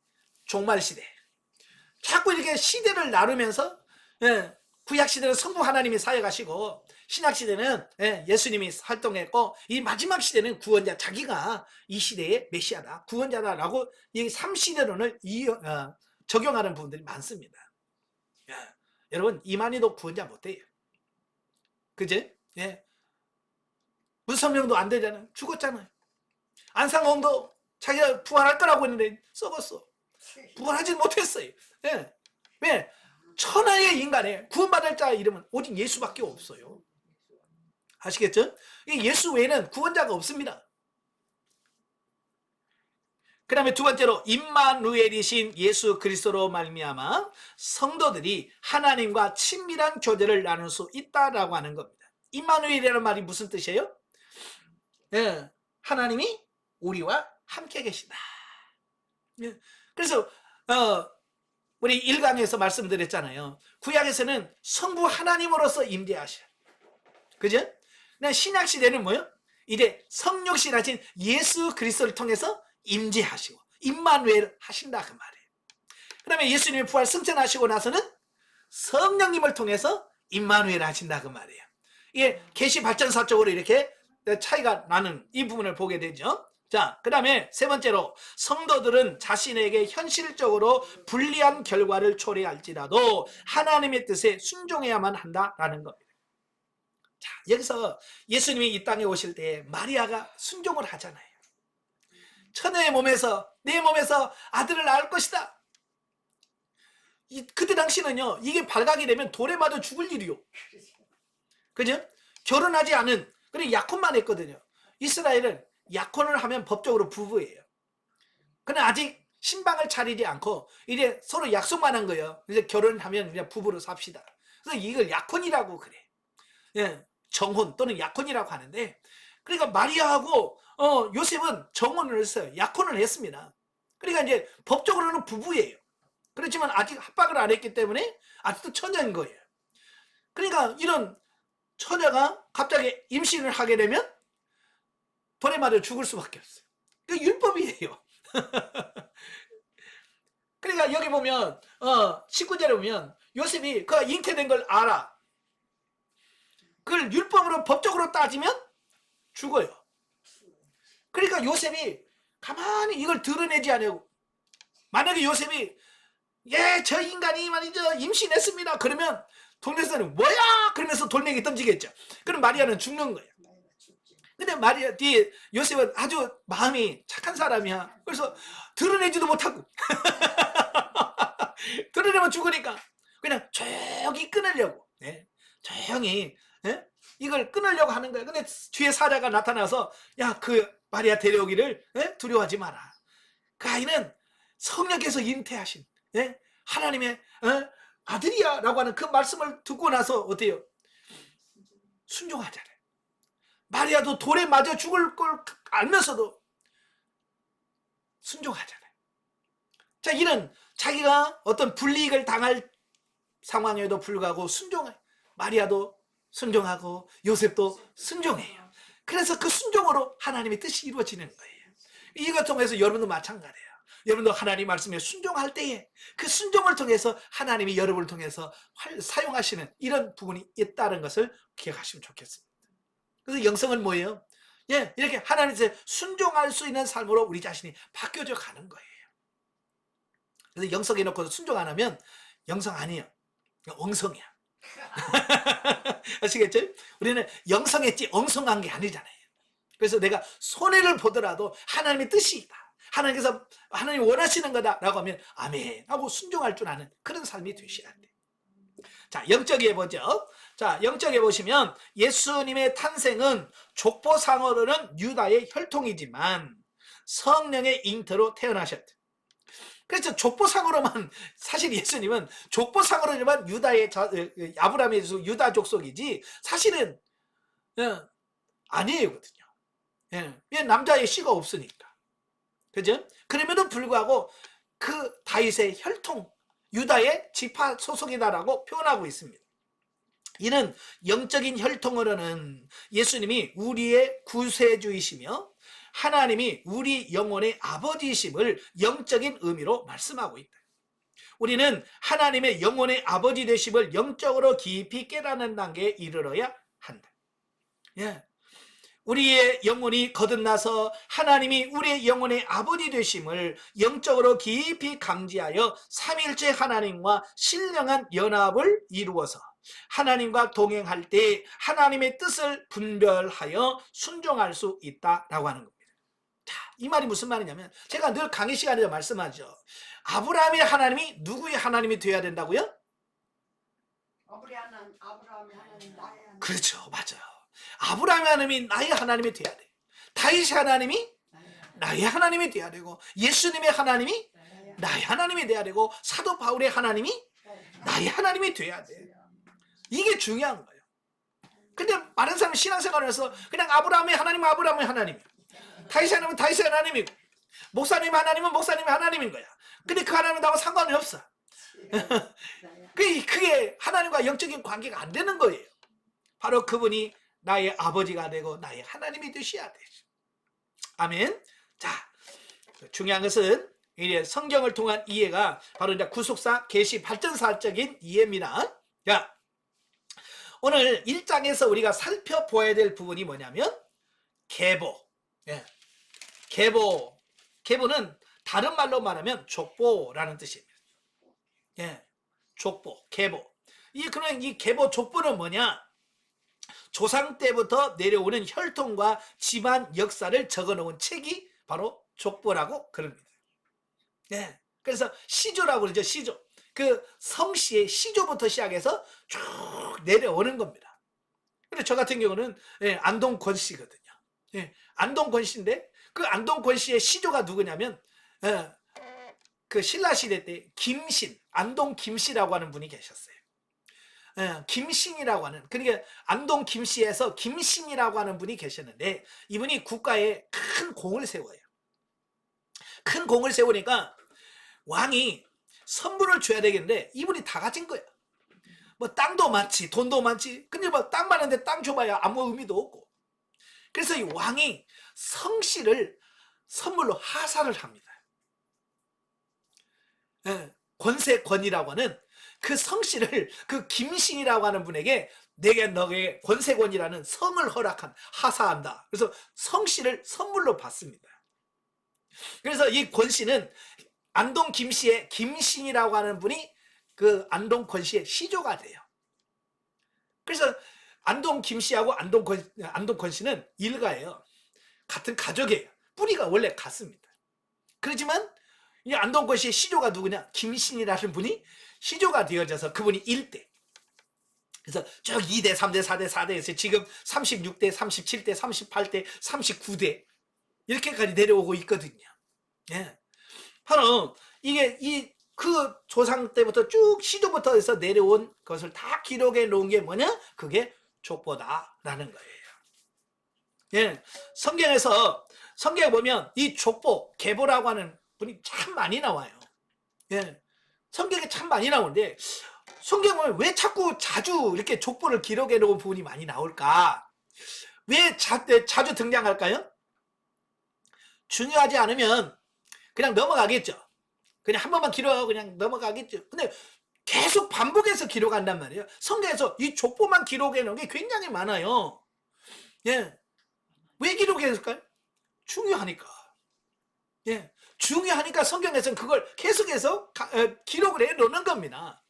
종말시대. 자꾸 이렇게 시대를 나누면서 구약시대는 성부 하나님이 사역하시고 신약시대는 예수님이 활동했고 이 마지막 시대는 구원자, 자기가 이 시대의 메시아다, 구원자다라고 이 3시대론을 적용하는 부분들이 많습니다. 여러분, 이만희도 구원자 못돼요. 그제? 문선명도 안 되잖아요. 죽었잖아요. 안상홍도 자기가 부활할 거라고 했는데 썩었어. 부활하지 못했어요. 왜? 천하의 인간에 구원받을 자 이름은 오직 예수밖에 없어요. 아시겠죠? 예수 외에는 구원자가 없습니다. 그 다음에 두 번째로 임마누엘이신 예수 그리스도로 말미암아 성도들이 하나님과 친밀한 교제를 나눌 수 있다라고 하는 겁니다. 임마누엘이라는 말이 무슨 뜻이에요? 하나님이 우리와 함께 계시다. 그래서 우리 1강에서 말씀드렸잖아요. 구약에서는 성부 하나님으로서 임재하셔. 그죠? 신약시대는 뭐요? 이제 성육신 하신 예수 그리스도를 통해서 임재하시고 임마누엘 하신다 그 말이에요. 그 다음에 예수님의 부활 승천하시고 나서는 성령님을 통해서 임마누엘 하신다 그 말이에요. 이게 계시 발전사적으로 이렇게 차이가 나는 이 부분을 보게 되죠. 자, 그 다음에 세 번째로 성도들은 자신에게 현실적으로 불리한 결과를 초래할지라도 하나님의 뜻에 순종해야만 한다라는 겁니다. 자, 여기서 예수님이 이 땅에 오실 때 마리아가 순종을 하잖아요. 처녀의 몸에서, 내 몸에서 아들을 낳을 것이다. 그때 당시는요, 이게 발각이 되면 돌에 맞아 죽을 일이요. 그죠? 결혼하지 않은, 그래 약혼만 했거든요. 이스라엘은 약혼을 하면 법적으로 부부예요. 근데 아직 신방을 차리지 않고 이제 서로 약속만 한 거예요. 이제 결혼하면 그냥 부부로 삽시다. 그래서 이걸 약혼이라고 그래. 정혼 또는 약혼이라고 하는데, 그러니까 마리아하고 요셉은 정혼을 했어요. 약혼을 했습니다. 그러니까 이제 법적으로는 부부예요. 그렇지만 아직 합박을 안 했기 때문에 아직도 처녀인 거예요. 그러니까 이런 처녀가 갑자기 임신을 하게 되면 돌에 맞아 죽을 수밖에 없어요. 그 율법이에요. 그러니까 여기 보면 19절에 보면 요셉이 그 잉태된 걸 알아. 그걸 율법으로 법적으로 따지면 죽어요. 그러니까 요셉이 가만히 이걸 드러내지 않으려고, 만약에 요셉이 저 인간이 말이죠 임신했습니다 그러면 동네에서는 뭐야 그러면서 돌멩이 던지겠죠. 그럼 마리아는 죽는 거예요. 근데 요셉은 아주 마음이 착한 사람이야. 그래서 드러내지도 못하고 드러내면 죽으니까 그냥 조용히 끊으려고 조용히 이걸 끊으려고 하는 거예요. 근데 뒤에 사자가 나타나서 그 마리아 데려오기를 두려워하지 마라. 그 아이는 성령께서 잉태하신 하나님의 아들이야 라고 하는 그 말씀을 듣고 나서 어때요? 순종하잖아요. 마리아도 돌에 맞아 죽을 걸 알면서도 순종하잖아요. 자, 이런 자기가 어떤 불이익을 당할 상황에도 불구하고 순종해요. 마리아도 순종하고 요셉도 순종해요. 그래서 그 순종으로 하나님의 뜻이 이루어지는 거예요. 이것 통해서 여러분도 마찬가지예요. 여러분도 하나님 말씀에 순종할 때에 그 순종을 통해서 하나님이 여러분을 통해서 사용하시는 이런 부분이 있다는 것을 기억하시면 좋겠습니다. 그래서 영성은 뭐예요? 이렇게 하나님께 순종할 수 있는 삶으로 우리 자신이 바뀌어져 가는 거예요. 그래서 영성에 놓고 순종 안 하면 영성 아니에요. 엉성이야. 아시겠죠? 우리는 영성했지 엉성한 게 아니잖아요. 그래서 내가 손해를 보더라도 하나님의 뜻이다, 하나님께서 하나님 원하시는 거다라고 하면 아멘 하고 순종할 줄 아는 그런 삶이 되셔야 돼. 자, 영적에 보죠. 자, 영적에 보시면 예수님의 탄생은 족보상으로는 유다의 혈통이지만 성령의 잉태로 태어나셨다. 그래서 족보상으로만 사실 예수님은 족보상으로만 유다의 아브라함의 유다 족속이지 사실은 아니에요거든요. 왜 남자의 씨가 없으니까. 그죠? 그럼에도 불구하고 그 다윗의 혈통 유다의 지파 소속이다라고 표현하고 있습니다. 이는 영적인 혈통으로는 예수님이 우리의 구세주이시며 하나님이 우리 영혼의 아버지이심을 영적인 의미로 말씀하고 있다. 우리는 하나님의 영혼의 아버지 되심을 영적으로 깊이 깨닫는 단계에 이르러야 한다. 예. 우리의 영혼이 거듭나서 하나님이 우리의 영혼의 아버지 되심을 영적으로 깊이 감지하여 삼일째 하나님과 신령한 연합을 이루어서 하나님과 동행할 때 하나님의 뜻을 분별하여 순종할 수 있다라고 하는 겁니다. 자, 이 말이 무슨 말이냐면 제가 늘 강의 시간에서 말씀하죠. 아브라함의 하나님이 누구의 하나님이 되어야 된다고요? 아브라함의 하나님 나의 하나님. 그렇죠, 맞아요. 아브라함의 하나님이 나의 하나님이 돼야 돼. 다윗의 하나님이 나의 하나님이 돼야 되고 예수님의 하나님이 나의 하나님이 돼야 되고 사도 바울의 하나님이 나의 하나님이 돼야 돼. 이게 중요한 거예요. 근데 많은 사람이 신앙생활을 해서 그냥 아브라함의 하나님은 아브라함의 하나님이야. 다윗의 하나님은 다윗의 하나님이고 목사님 하나님은 목사님의 하나님인 거야. 근데 그 하나님은 나하고 상관이 없어. 그게 하나님과 영적인 관계가 안 되는 거예요. 바로 그분이 나의 아버지가 되고 나의 하나님이 되셔야 돼. 아멘. 자, 중요한 것은 이제 성경을 통한 이해가 바로 이제 구속사, 계시, 발전사적인 이해입니다. 자, 오늘 1장에서 우리가 살펴보아야 될 부분이 뭐냐면 계보. 예. 계보는 다른 말로 말하면 족보라는 뜻입니다. 예. 족보, 계보. 그러면 이 계보 족보는 뭐냐? 조상 때부터 내려오는 혈통과 집안 역사를 적어놓은 책이 바로 족보라고 그럽니다. 네. 그래서 시조라고 그러죠. 시조. 그 성씨의 시조부터 시작해서 쭉 내려오는 겁니다. 근데 저 같은 경우는 안동권 씨거든요. 안동권 씨인데 그 안동권 씨의 시조가 누구냐면 그 신라 시대 때 김신, 안동 김씨라고 하는 분이 계셨어요. 김신이라고 하는, 그러니까 안동 김씨에서 김신이라고 하는 분이 계셨는데 이분이 국가에 큰 공을 세워요. 큰 공을 세우니까 왕이 선물을 줘야 되겠는데 이분이 다 가진 거야. 뭐 땅도 많지 돈도 많지, 근데 뭐 땅 많은데 땅 줘봐야 아무 의미도 없고. 그래서 이 왕이 성씨를 선물로 하사를 합니다. 권세권이라고 하는 그 성씨를 그 김신이라고 하는 분에게 내게 너의 권세권이라는 성을 허락한, 하사한다. 그래서 성씨를 선물로 받습니다. 그래서 이 권씨는 안동 김씨의 김신이라고 하는 분이 그 안동 권씨의 시조가 돼요. 그래서 안동 김씨하고 안동 권씨는 일가예요. 같은 가족이에요. 뿌리가 원래 같습니다. 그렇지만 이 안동 권씨의 시조가 누구냐? 김신이라는 분이 시조가 되어져서 그분이 1대. 그래서 쭉 2대, 3대, 4대, 4대에서 지금 36대, 37대, 38대, 39대 이렇게까지 내려오고 있거든요. 예. 바로 이게 그 조상 때부터 쭉 시조부터 해서 내려온 것을 다 기록해 놓은 게 뭐냐? 그게 족보다라는 거예요. 예. 성경에 보면 이 족보, 계보라고 하는 분이 참 많이 나와요. 예. 성경에 참 많이 나오는데 성경을 왜 자주 이렇게 족보를 기록해 놓은 부분이 많이 나올까? 왜 자주 등장할까요? 중요하지 않으면 그냥 넘어가겠죠. 그냥 한 번만 기록하고 그냥 넘어가겠죠. 근데 계속 반복해서 기록한단 말이에요. 성경에서 이 족보만 기록해 놓은 게 굉장히 많아요. 예. 왜 기록했을까요? 중요하니까. 예. 중요하니까 성경에서는 그걸 계속해서 기록을 해 놓는 겁니다.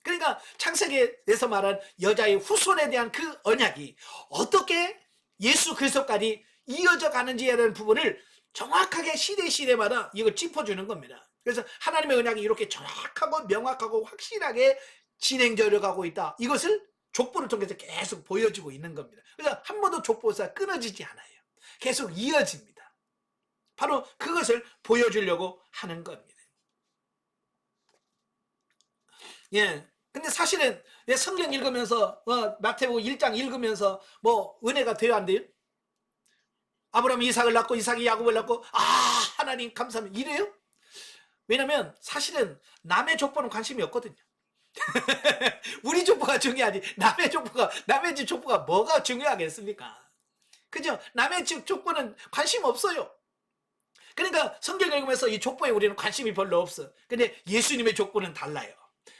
그러니까 창세기에서 말한 여자의 후손에 대한 그 언약이 어떻게 예수 그리스도까지 이어져 가는지에 대한 부분을 정확하게 시대마다 이걸 짚어주는 겁니다. 그래서 하나님의 언약이 이렇게 정확하고 명확하고 확실하게 진행되어 가고 있다. 이것을 족보를 통해서 계속 보여주고 있는 겁니다. 그래서 한 번도 족보가 끊어지지 않아요. 계속 이어집니다. 바로 그것을 보여주려고 하는 겁니다. 예. 근데 사실은 성경 읽으면서 마태복음 1장 읽으면서 뭐 은혜가 돼야 안 돼요? 아브라함이 이삭을 낳고 이삭이 야곱을 낳고 하나님 감사합니다 이래요? 왜냐면 사실은 남의 족보는 관심이 없거든요. 우리 족보가 중요하지 남의 집 족보가 뭐가 중요하겠습니까? 그죠? 남의 집 족보는 관심 없어요. 그러니까 성경 읽으면서 이 족보에 우리는 관심이 별로 없어. 근데 예수님의 족보는 달라요.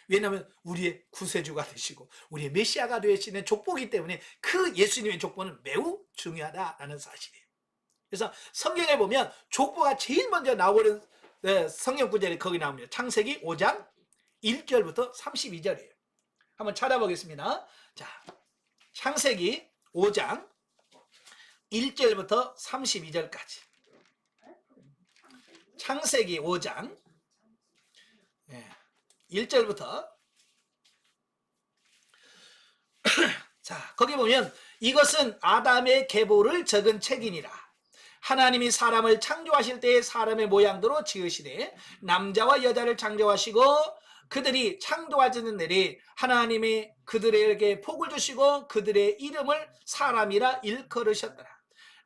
왜냐하면 우리의 구세주가 되시고 우리의 메시아가 되시는 족보이기 때문에 그 예수님의 족보는 매우 중요하다는 사실이에요. 그래서 성경에 보면 족보가 제일 먼저 나오는 성경 구절이 거기 나옵니다. 창세기 5장 1절부터 32절이에요. 한번 찾아보겠습니다. 자, 창세기 5장 1절부터 32절까지. 창세기 5장 1절부터 자, 거기 보면 이것은 아담의 계보를 적은 책이니라. 하나님이 사람을 창조하실 때에 사람의 모양대로 지으시되 남자와 여자를 창조하시고 그들이 창조하시는 날에 하나님이 그들에게 복을 주시고 그들의 이름을 사람이라 일컬으셨더라.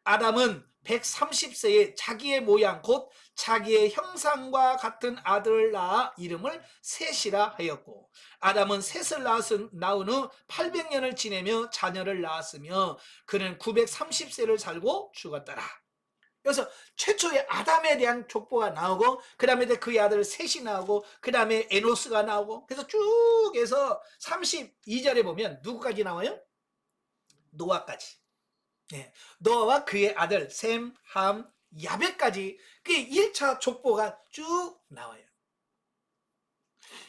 아담은 130세에 자기의 모양 곧 자기의 형상과 같은 아들을 낳아 이름을 셋이라 하였고 아담은 셋을 낳은 후 800년을 지내며 자녀를 낳았으며 그는 930세를 살고 죽었더라. 그래서 최초의 아담에 대한 족보가 나오고 그 다음에 그의 아들 셋이 나오고 그 다음에 에노스가 나오고 그래서 쭉 해서 32절에 보면 누구까지 나와요? 노아까지. 노아와 그의 아들 셈, 함, 야벳까지 그게 1차 족보가 쭉 나와요.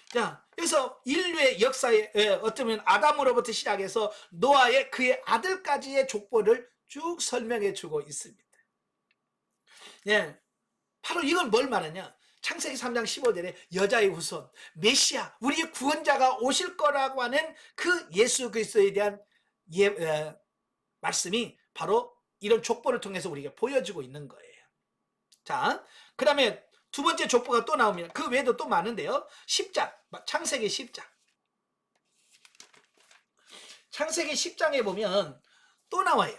자, 그래서 인류의 역사에 어쩌면 아담으로부터 시작해서 노아의 그의 아들까지의 족보를 쭉 설명해 주고 있습니다. 바로 이건 뭘 말하냐? 창세기 3장 15절에 여자의 후손, 메시아, 우리의 구원자가 오실 거라고 하는 그 예수 그리스도에 대한 말씀이 바로 이런 족보를 통해서 우리가 보여주고 있는 거예요. 자, 그 다음에 두 번째 족보가 또 나옵니다. 그 외에도 또 많은데요. 10장, 창세기 10장. 창세기 10장에 보면 또 나와요.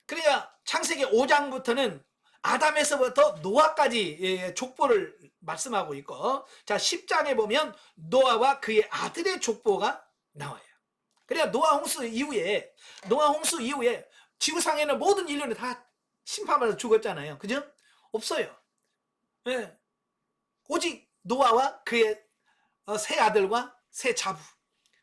그러니까 창세기 5장부터는 아담에서부터 노아까지 족보를 말씀하고 있고 자 10장에 보면 노아와 그의 아들의 족보가 나와요. 그러니까 노아 홍수 이후에 지구상에는 모든 인류는 다 심판받아서 죽었잖아요. 그죠? 없어요. 오직 노아와 그의 세 아들과 세 자부.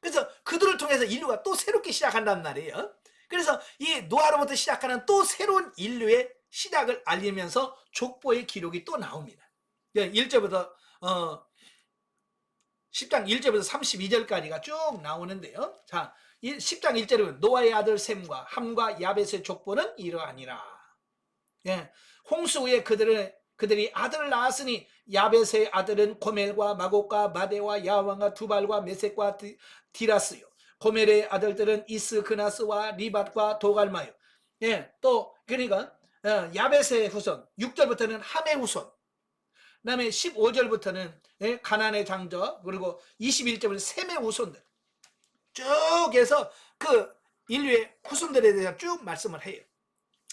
그래서 그들을 통해서 인류가 또 새롭게 시작한단 말이에요. 그래서 이 노아로부터 시작하는 또 새로운 인류의 시작을 알리면서 족보의 기록이 또 나옵니다. 1절부터 10장 1절부터 32절까지가 쭉 나오는데요. 자, 10장 1절은 노아의 아들 셈과 함과 야벳의 족보는 이러하니라. 홍수 후에 그들이 아들을 낳았으니 야벳의 아들은 고멜과 마곡과 마데와 야왕과 두발과 메섹과 디라스요. 고멜의 아들들은 이스 그나스와 리밧과 도갈마요. 또 그러니까 야벳의 후손 6절부터는 함의 후손 그 다음에 15절부터는 가나안의 장자 그리고 21절부터 셈의 후손들 쭉 해서 그 인류의 후손들에 대해서 쭉 말씀을 해요.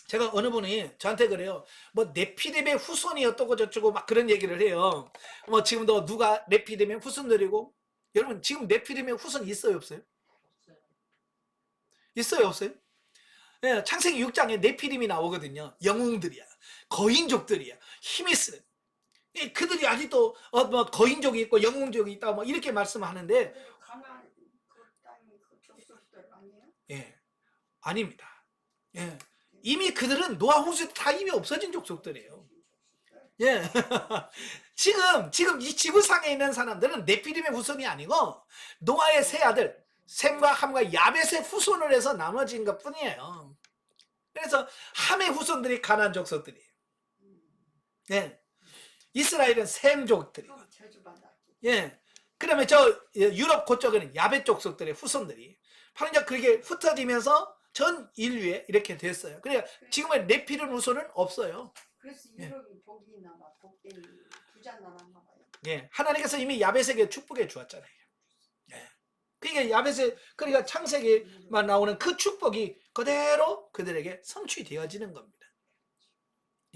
제가 어느 분이 저한테 그래요. 뭐 네피림의 후손이 어떠고 저쩌고 막 그런 얘기를 해요. 뭐 지금도 누가 네피림의 후손들이고 여러분 지금 네피림의 후손 있어요 없어요? 있어요 없어요? 창세기 6장에 네피림이 나오거든요. 영웅들이야. 거인족들이야. 힘이 쓰는. 그들이 아직도 뭐 거인족이 있고 영웅족이 있다 뭐 이렇게 말씀하는데 가나안 그 땅이 그 족속들 아니에요? 아닙니다. 이미 그들은 노아 홍수 때 다 이미 없어진 족속들이에요. 지금 이 지구상에 있는 사람들은 네피림의 후손이 아니고 노아의 세 아들 셈과 함과 야벳의 후손을 해서 나눠진 것 뿐이에요. 그래서 함의 후손들이 가나안 족속들이에요. 예. 이스라엘은 셈족들이고, 그럼 저주받았지. 예. 그러면 저 유럽 그쪽에는 야벳 족속들의 후손들이 바로 이제 그게 흩어지면서 전 인류에 이렇게 됐어요. 그러니까 지금은 네피lim 후손은 없어요. 그래서 예. 유럽이 복이 있나 봐. 복된 부자 나라인가 봐요. 예. 하나님께서 이미 야벳에게 축복해 주었잖아요. 예. 그러니까 야벳에, 그러니까 창세기만 나오는 그 축복이 그대로 그들에게 성취되어지는 겁니다.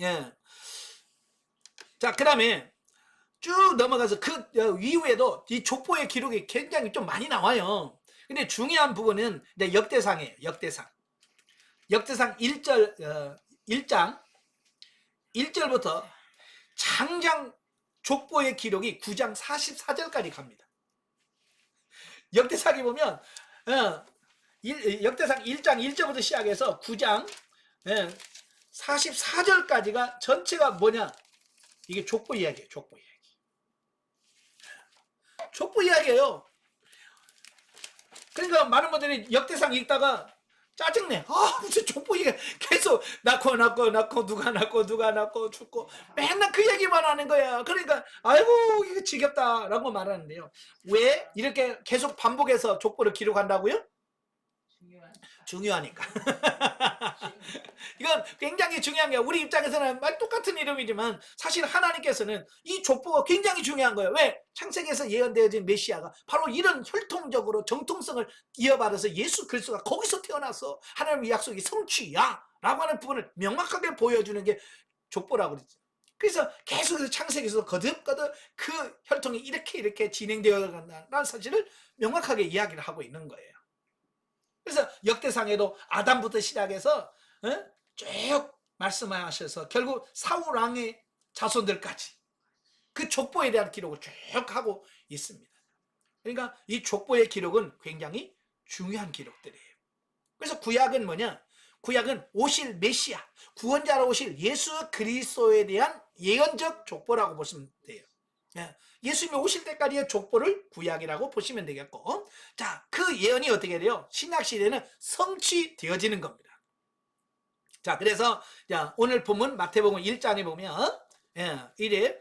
예. 자, 그다음에 쭉 넘어가서 그 이후에도 이 족보의 기록이 굉장히 좀 많이 나와요. 근데 중요한 부분은 이제 역대상이에요. 역대상 1장 1절부터 장장 족보의 기록이 9장 44절까지 갑니다. 역대상에 보면 역대상 1장 1절부터 시작해서 9장 44절까지가 전체가 뭐냐? 이게 족보 이야기예요. 족보 이야기예요. 그러니까 많은 분들이 역대상 읽다가 짜증내. 무슨 족보 얘기 계속 낳고 누가 낳고 죽고 맨날 그 얘기만 하는 거야. 그러니까 아이고 이거 지겹다라고 말하는데요. 왜 이렇게 계속 반복해서 족보를 기록한다고요? 중요하니까. 이건 굉장히 중요한 거예요. 우리 입장에서는 말 똑같은 이름이지만 사실 하나님께서는 이 족보가 굉장히 중요한 거예요. 왜? 창세기에서 예언되어진 메시아가 바로 이런 혈통적으로 정통성을 이어받아서 예수 그리스도가 거기서 태어나서 하나님의 약속이 성취야 라고 하는 부분을 명확하게 보여주는 게 족보라고 그러죠. 그래서 계속해서 창세기에서 거듭거듭 그 혈통이 이렇게 진행되어 간다는 사실을 명확하게 이야기를 하고 있는 거예요. 그래서 역대상에도 아담부터 시작해서 쭉 말씀하셔서 결국 사울 왕의 자손들까지 그 족보에 대한 기록을 쭉 하고 있습니다. 그러니까 이 족보의 기록은 굉장히 중요한 기록들이에요. 그래서 구약은 뭐냐? 구약은 오실 메시아, 구원자로 오실 예수 그리스도에 대한 예언적 족보라고 보시면 돼요. 예수님이 오실 때까지의 족보를 구약이라고 보시면 되겠고, 자, 그 예언이 어떻게 돼요? 신약 시대는 성취되어지는 겁니다. 자, 그래서 자, 오늘 본문 마태복음 1장에 보면 이래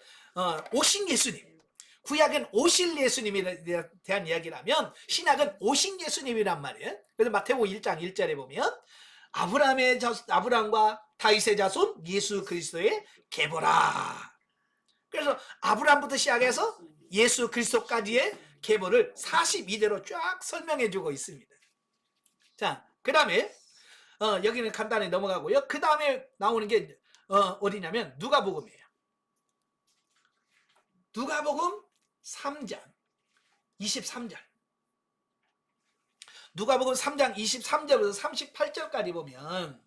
오신 예수님, 구약은 오실 예수님에 대한 이야기라면 신약은 오신 예수님이란 말이에요. 그래서 마태복음 1장 1절에 보면 아브라함과 다윗의 자손 예수 그리스도의 계보라. 그래서 아브라함부터 시작해서 예수 그리스도까지의 계보를 42대로 쫙 설명해 주고 있습니다. 자, 그 다음에 여기는 간단히 넘어가고요. 그 다음에 나오는 게 어디냐면 누가복음이에요. 누가복음 3장 23절. 누가복음 3장 23절부터 38절까지 보면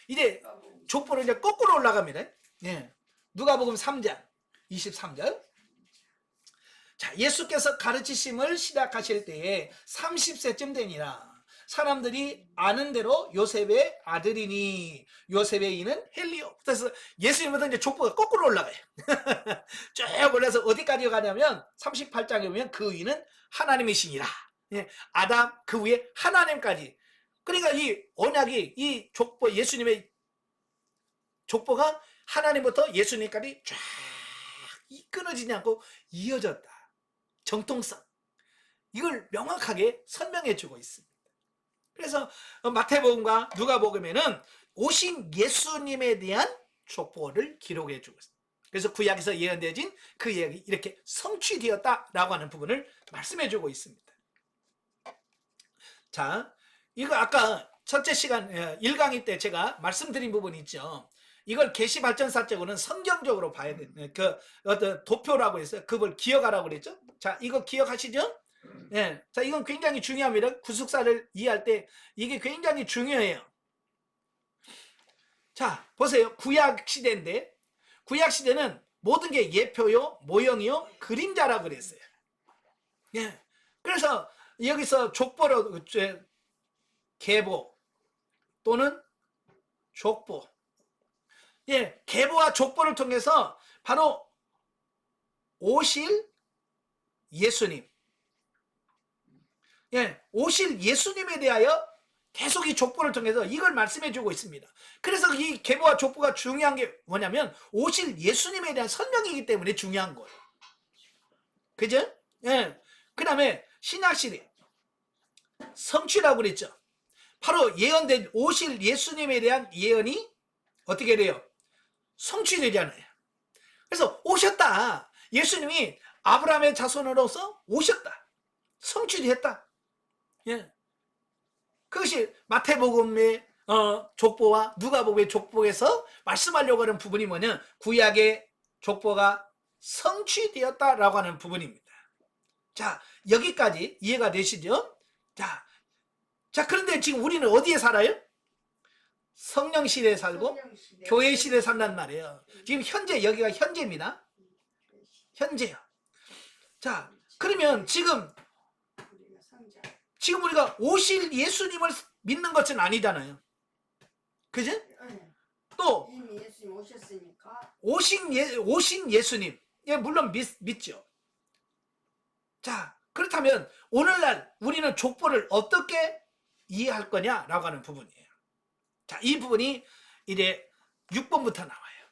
이제 족보를 이제 거꾸로 올라갑니다. 예. 누가복음 3장 23절. 자, 예수께서 가르치심을 시작하실 때에 30세쯤 되니라. 사람들이 아는 대로 요셉의 아들이니 요셉의 이는 헬리오. 그래서 예수님부터 이제 족보가 거꾸로 올라가요. 쭉 올라서 어디까지 가냐면 38장에 보면 그 위는 하나님이시니라. 예, 아담 그 위에 하나님까지. 그러니까 이 언약이 이 족보 예수님의 족보가 하나님부터 예수님까지 쫙 끊어지지 않고 이어졌다. 정통성. 이걸 명확하게 설명해 주고 있습니다. 그래서 마태복음과 누가복음에는 오신 예수님에 대한 족보를 기록해 주고 있습니다. 그래서 구약에서 예언되어진 그 이야기 이렇게 성취되었다라고 하는 부분을 말씀해 주고 있습니다. 자, 이거 아까 첫째 시간 1강의 때 제가 말씀드린 부분이 있죠. 이걸 계시발전사적으로는 성경적으로 봐야 되는 그 어떤 도표라고 했어요. 그걸 기억하라고 그랬죠. 자, 이거 기억하시죠? 예. 자, 이건 굉장히 중요합니다. 구속사를 이해할 때 이게 굉장히 중요해요. 자, 보세요. 구약 시대인데 구약 시대는 모든 게 예표요, 모형이요, 그림자라 그랬어요. 예. 그래서 여기서 족보로 계보 또는 족보. 예, 계보와 족보를 통해서 바로 오실 예수님. 예, 오실 예수님에 대하여 계속 이 족보를 통해서 이걸 말씀해 주고 있습니다. 그래서 이 계보와 족보가 중요한 게 뭐냐면 오실 예수님에 대한 설명이기 때문에 중요한 거예요. 그죠? 예. 그 다음에 신약시대 성취라고 그랬죠. 바로 예언된 오실 예수님에 대한 예언이 어떻게 돼요? 성취되잖아요. 그래서 오셨다. 예수님이 아브라함의 자손으로서 오셨다. 성취됐다. 예. 그것이 마태복음의 족보와 누가복음의 족보에서 말씀하려고 하는 부분이 뭐냐? 구약의 족보가 성취되었다라고 하는 부분입니다. 자, 여기까지 이해가 되시죠? 자, 그런데 지금 우리는 어디에 살아요? 성령 시대에 살고 성령시대. 교회 시대에 산단 말이에요. 지금 현재 여기가 현재입니다. 현재요. 자, 그러면 지금 우리가 성자. 우리가 오실 예수님을 믿는 것은 아니잖아요. 그지? 네. 또 이미 예수님 오셨으니까. 오신 예수님, 예, 물론 믿죠. 자, 그렇다면 오늘날 우리는 족보를 어떻게 이해할 거냐라고 하는 부분이에요. 자, 이 부분이 이제 6번부터 나와요.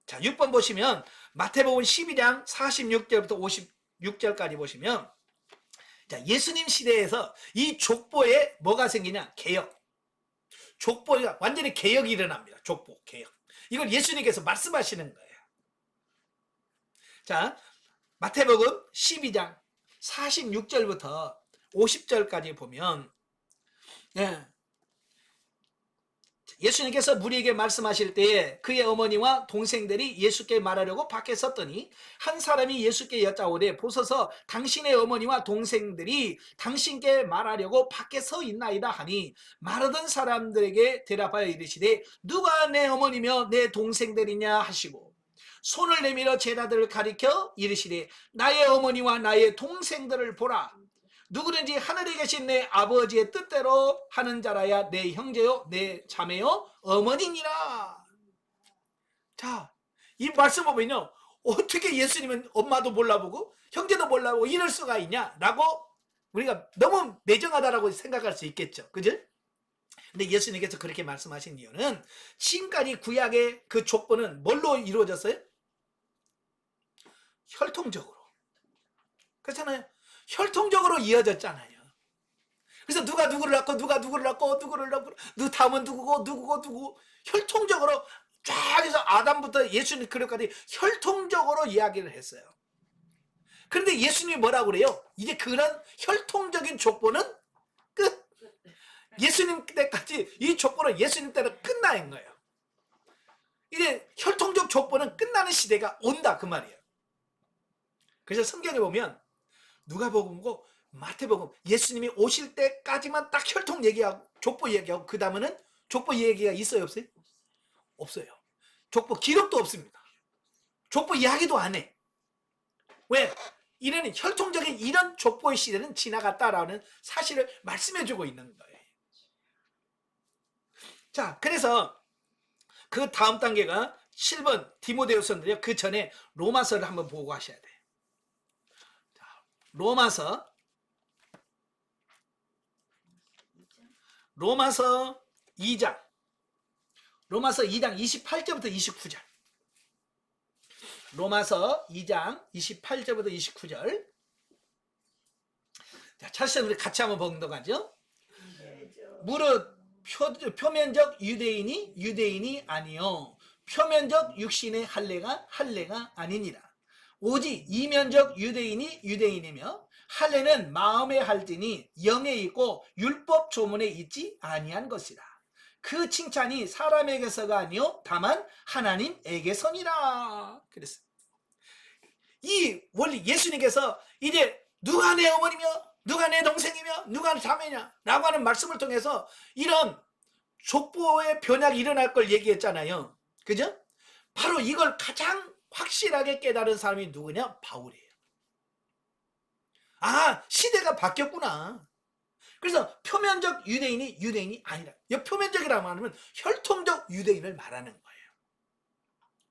자, 6번 보시면 마태복음 12장 46절부터 56절까지 보시면, 자, 예수님 시대에서 이 족보에 뭐가 생기냐? 개혁. 족보가 완전히 개혁이 일어납니다. 족보 개혁. 이걸 예수님께서 말씀하시는 거예요. 자, 마태복음 12장 46절부터 50절까지 보면, 예, 예수님께서 무리에게 말씀하실 때에 그의 어머니와 동생들이 예수께 말하려고 밖에 섰더니 한 사람이 예수께 여짜오되 보소서 당신의 어머니와 동생들이 당신께 말하려고 밖에 서 있나이다 하니 말하던 사람들에게 대답하여 이르시되 누가 내 어머니며 내 동생들이냐 하시고 손을 내밀어 제자들을 가리켜 이르시되 나의 어머니와 나의 동생들을 보라. 누구든지 하늘에 계신 내 아버지의 뜻대로 하는 자라야 내 형제요 내 자매요 어머니니라. 자, 이 말씀 보면요, 어떻게 예수님은 엄마도 몰라보고 형제도 몰라보고 이럴 수가 있냐라고 우리가 너무 매정하다라고 생각할 수 있겠죠. 그죠? 근데 예수님께서 그렇게 말씀하신 이유는 지금까지 구약의 그 족보는 뭘로 이루어졌어요? 혈통적으로. 그렇잖아요. 혈통적으로 이어졌잖아요. 그래서 누가 누구를 낳고 누가 누구를 낳고 누구를 낳고 누 다음은 누구고 혈통적으로 쫙 해서 아담부터 예수님 그릇까지 혈통적으로 이야기를 했어요. 그런데 예수님이 뭐라고 그래요? 이제 그런 혈통적인 족보는 끝. 예수님 때까지 이 족보는 예수님 때는 끝나는 거예요. 이제 혈통적 족보는 끝나는 시대가 온다 그 말이에요. 그래서 성경에 보면 누가복음과 마태복음 예수님이 오실 때까지만 딱 혈통 얘기하고 족보 얘기하고 그 다음에는 족보 얘기가 있어요 없어요? 없어요. 족보 기록도 없습니다. 족보 이야기도 안 해. 왜? 이런 혈통적인 이런 족보의 시대는 지나갔다라는 사실을 말씀해주고 있는 거예요. 자, 그래서 그 다음 단계가 7번 디모데후서인데요. 그 전에 로마서를 한번 보고 하셔야 돼요. 로마서 2장 28절부터 29절. 로마서 2장 28절부터 29절. 자, 차시는 우리 같이 한번 봉독하죠. 무릇 표면적 유대인이 유대인이 아니요 표면적 육신의 할례가 아니니라. 오직 이면적 유대인이 유대인이며 할례는 마음에 할지니 영에 있고 율법 조문에 있지 아니한 것이라. 그 칭찬이 사람에게서가 아니요 다만 하나님에게서니라. 그랬어요. 이 원리 예수님께서 이제 누가 내 어머니며 누가 내 동생이며 누가 자매냐 라고 하는 말씀을 통해서 이런 족보의 변화가 일어날 걸 얘기했잖아요. 그죠? 바로 이걸 가장 확실하게 깨달은 사람이 누구냐? 바울이에요. 아, 시대가 바뀌었구나. 그래서 표면적 유대인이 아니라, 표면적이라고 하면 혈통적 유대인을 말하는 거예요.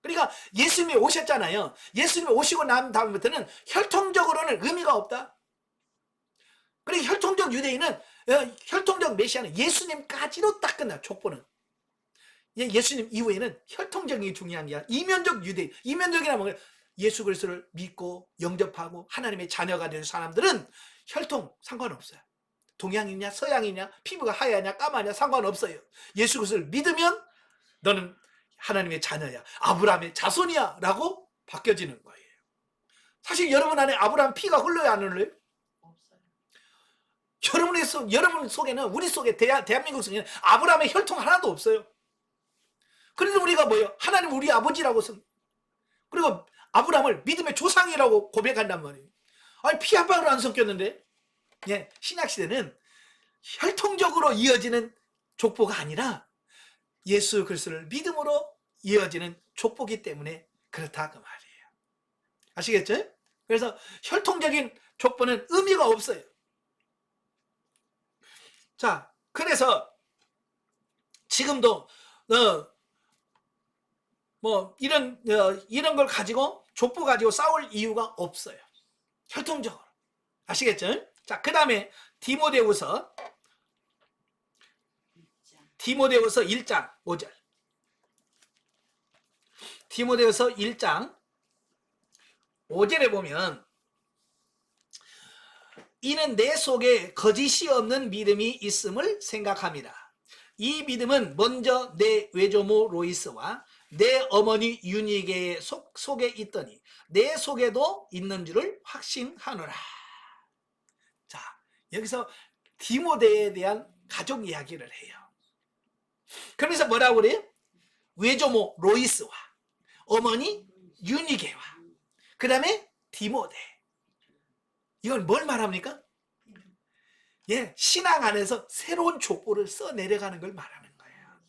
그러니까 예수님이 오셨잖아요. 예수님이 오시고 난 다음부터는 혈통적으로는 의미가 없다. 그러니까 혈통적 유대인은 혈통적 메시아는 예수님까지로 딱 끝나. 족보는. 예수님 이후에는 혈통적이 중요한 게 아니라 이면적 유대인. 이면적이라는 건 예수 그리스도를 믿고 영접하고 하나님의 자녀가 된 사람들은 혈통 상관없어요. 동양이냐 서양이냐 피부가 하얗냐 까마냐 상관없어요. 예수 그리스도를 믿으면 너는 하나님의 자녀야. 아브라함의 자손이야 라고 바뀌어지는 거예요. 사실 여러분 안에 아브라함 피가 흘러야 안 흘러요? 없어요. 여러분 속에는, 우리 속에 대한민국 속에는 아브라함의 혈통 하나도 없어요. 그래서 우리가 뭐예요? 하나님 우리 아버지라고 그리고 아브라함을 믿음의 조상이라고 고백한단 말이에요. 아니 피 한 방울 안 섞였는데. 예, 신약 시대는 혈통적으로 이어지는 족보가 아니라 예수 그리스도를 믿음으로 이어지는 족보기 때문에 그렇다 그 말이에요. 아시겠죠? 그래서 혈통적인 족보는 의미가 없어요. 자, 그래서 지금도 이런 걸 가지고 족보 가지고 싸울 이유가 없어요. 혈통적으로. 아시겠죠? 자, 그 다음에 디모데후서 1장 5절. 디모데후서 1장 5절에 보면 이는 내 속에 거짓이 없는 믿음이 있음을 생각합니다. 이 믿음은 먼저 내 외조모 로이스와 내 어머니 유니게의 속에 있더니 내 속에도 있는 줄을 확신하노라. 자, 여기서 디모데에 대한 가족 이야기를 해요. 그러면서 뭐라고 그래요? 외조모 로이스와 어머니 유니게와 그 다음에 디모데. 이건 뭘 말합니까? 예, 신앙 안에서 새로운 족보를 써 내려가는 걸 말하는 거예요.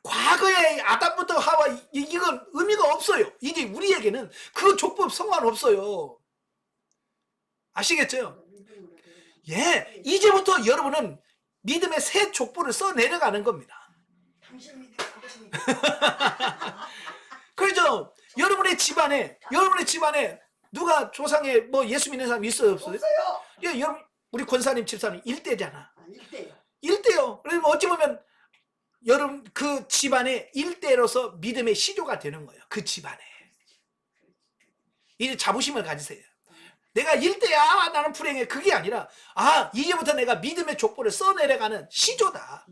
과거에 아담부터 하와 이건 의미가 없어요. 이제 우리에게는 그 족보 상관없어요. 아시겠죠? 예, 이제부터 여러분은 믿음의 새 족보를 써 내려가는 겁니다. 당신 믿음 아버님. 그렇죠? 여러분의 집안에 누가 조상에 뭐 예수 믿는 사람 있어요, 없어요? 없어요. 예, 여러분 우리 권사님 집사님 일대잖아. 일대요. 일대요. 그러면 어찌 보면 여러분 그 집안의 일대로서 믿음의 시조가 되는 거예요. 그 집안에. 이제 자부심을 가지세요. 내가 일대야 나는 불행해. 그게 아니라 이제부터 내가 믿음의 족보를 써내려가는 시조다.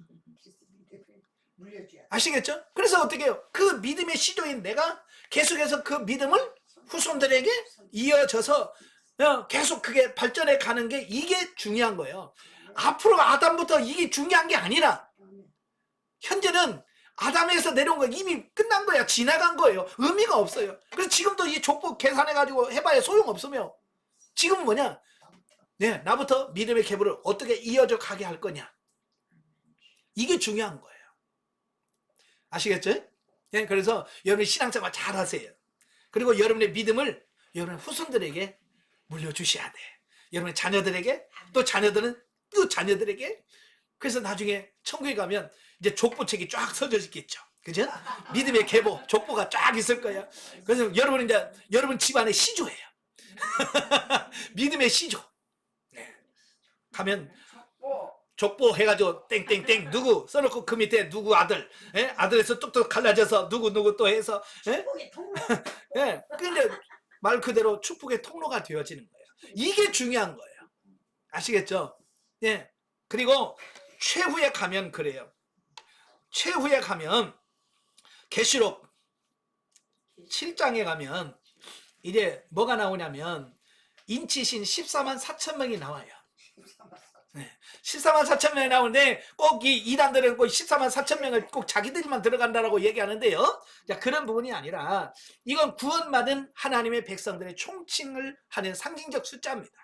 아시겠죠? 그래서 어떻게 해요? 그 믿음의 시조인 내가 계속해서 그 믿음을 후손들에게 이어져서 계속 그게 발전해 가는 게 이게 중요한 거예요. 앞으로 아담부터 이게 중요한 게 아니라 현재는 아담에서 내려온 거 이미 끝난 거야. 지나간 거예요. 의미가 없어요. 그래서 지금도 이 족보 계산해가지고 해봐야 소용없으며 지금은 뭐냐? 네, 나부터 믿음의 계보를 어떻게 이어져 가게 할 거냐. 이게 중요한 거예요. 아시겠죠? 네, 그래서 여러분이 신앙생활 잘 하세요. 그리고 여러분의 믿음을 여러분 후손들에게 물려주셔야 돼. 여러분의 자녀들에게, 또 자녀들은 또 자녀들에게. 그래서 나중에 천국에 가면 이제 족보책이 쫙 써져 있겠죠. 그죠? 믿음의 계보, 족보가 쫙 있을 거야. 그래서 여러분은 이제 여러분 집안의 시조예요. 믿음의 시조. 네. 가면 족보 해가지고 땡땡땡 누구 써놓고 그 밑에 누구 아들, 예? 아들에서 뚝뚝 갈라져서 누구 또 해서, 예? 예. 근데 말 그대로 축복의 통로가 되어지는 거예요. 이게 중요한 거예요. 아시겠죠? 예. 그리고 최후에 가면 그래요. 최후에 가면 계시록 7장에 가면 이제 뭐가 나오냐면 인치신 14만 4천 명이 나와요. 네. 14만 4천 명이 나오는데 꼭 이 이단들은 꼭 14만 4천 명을 꼭 자기들만 들어간다라고 얘기하는데요. 자, 그런 부분이 아니라 이건 구원받은 하나님의 백성들의 총칭을 하는 상징적 숫자입니다.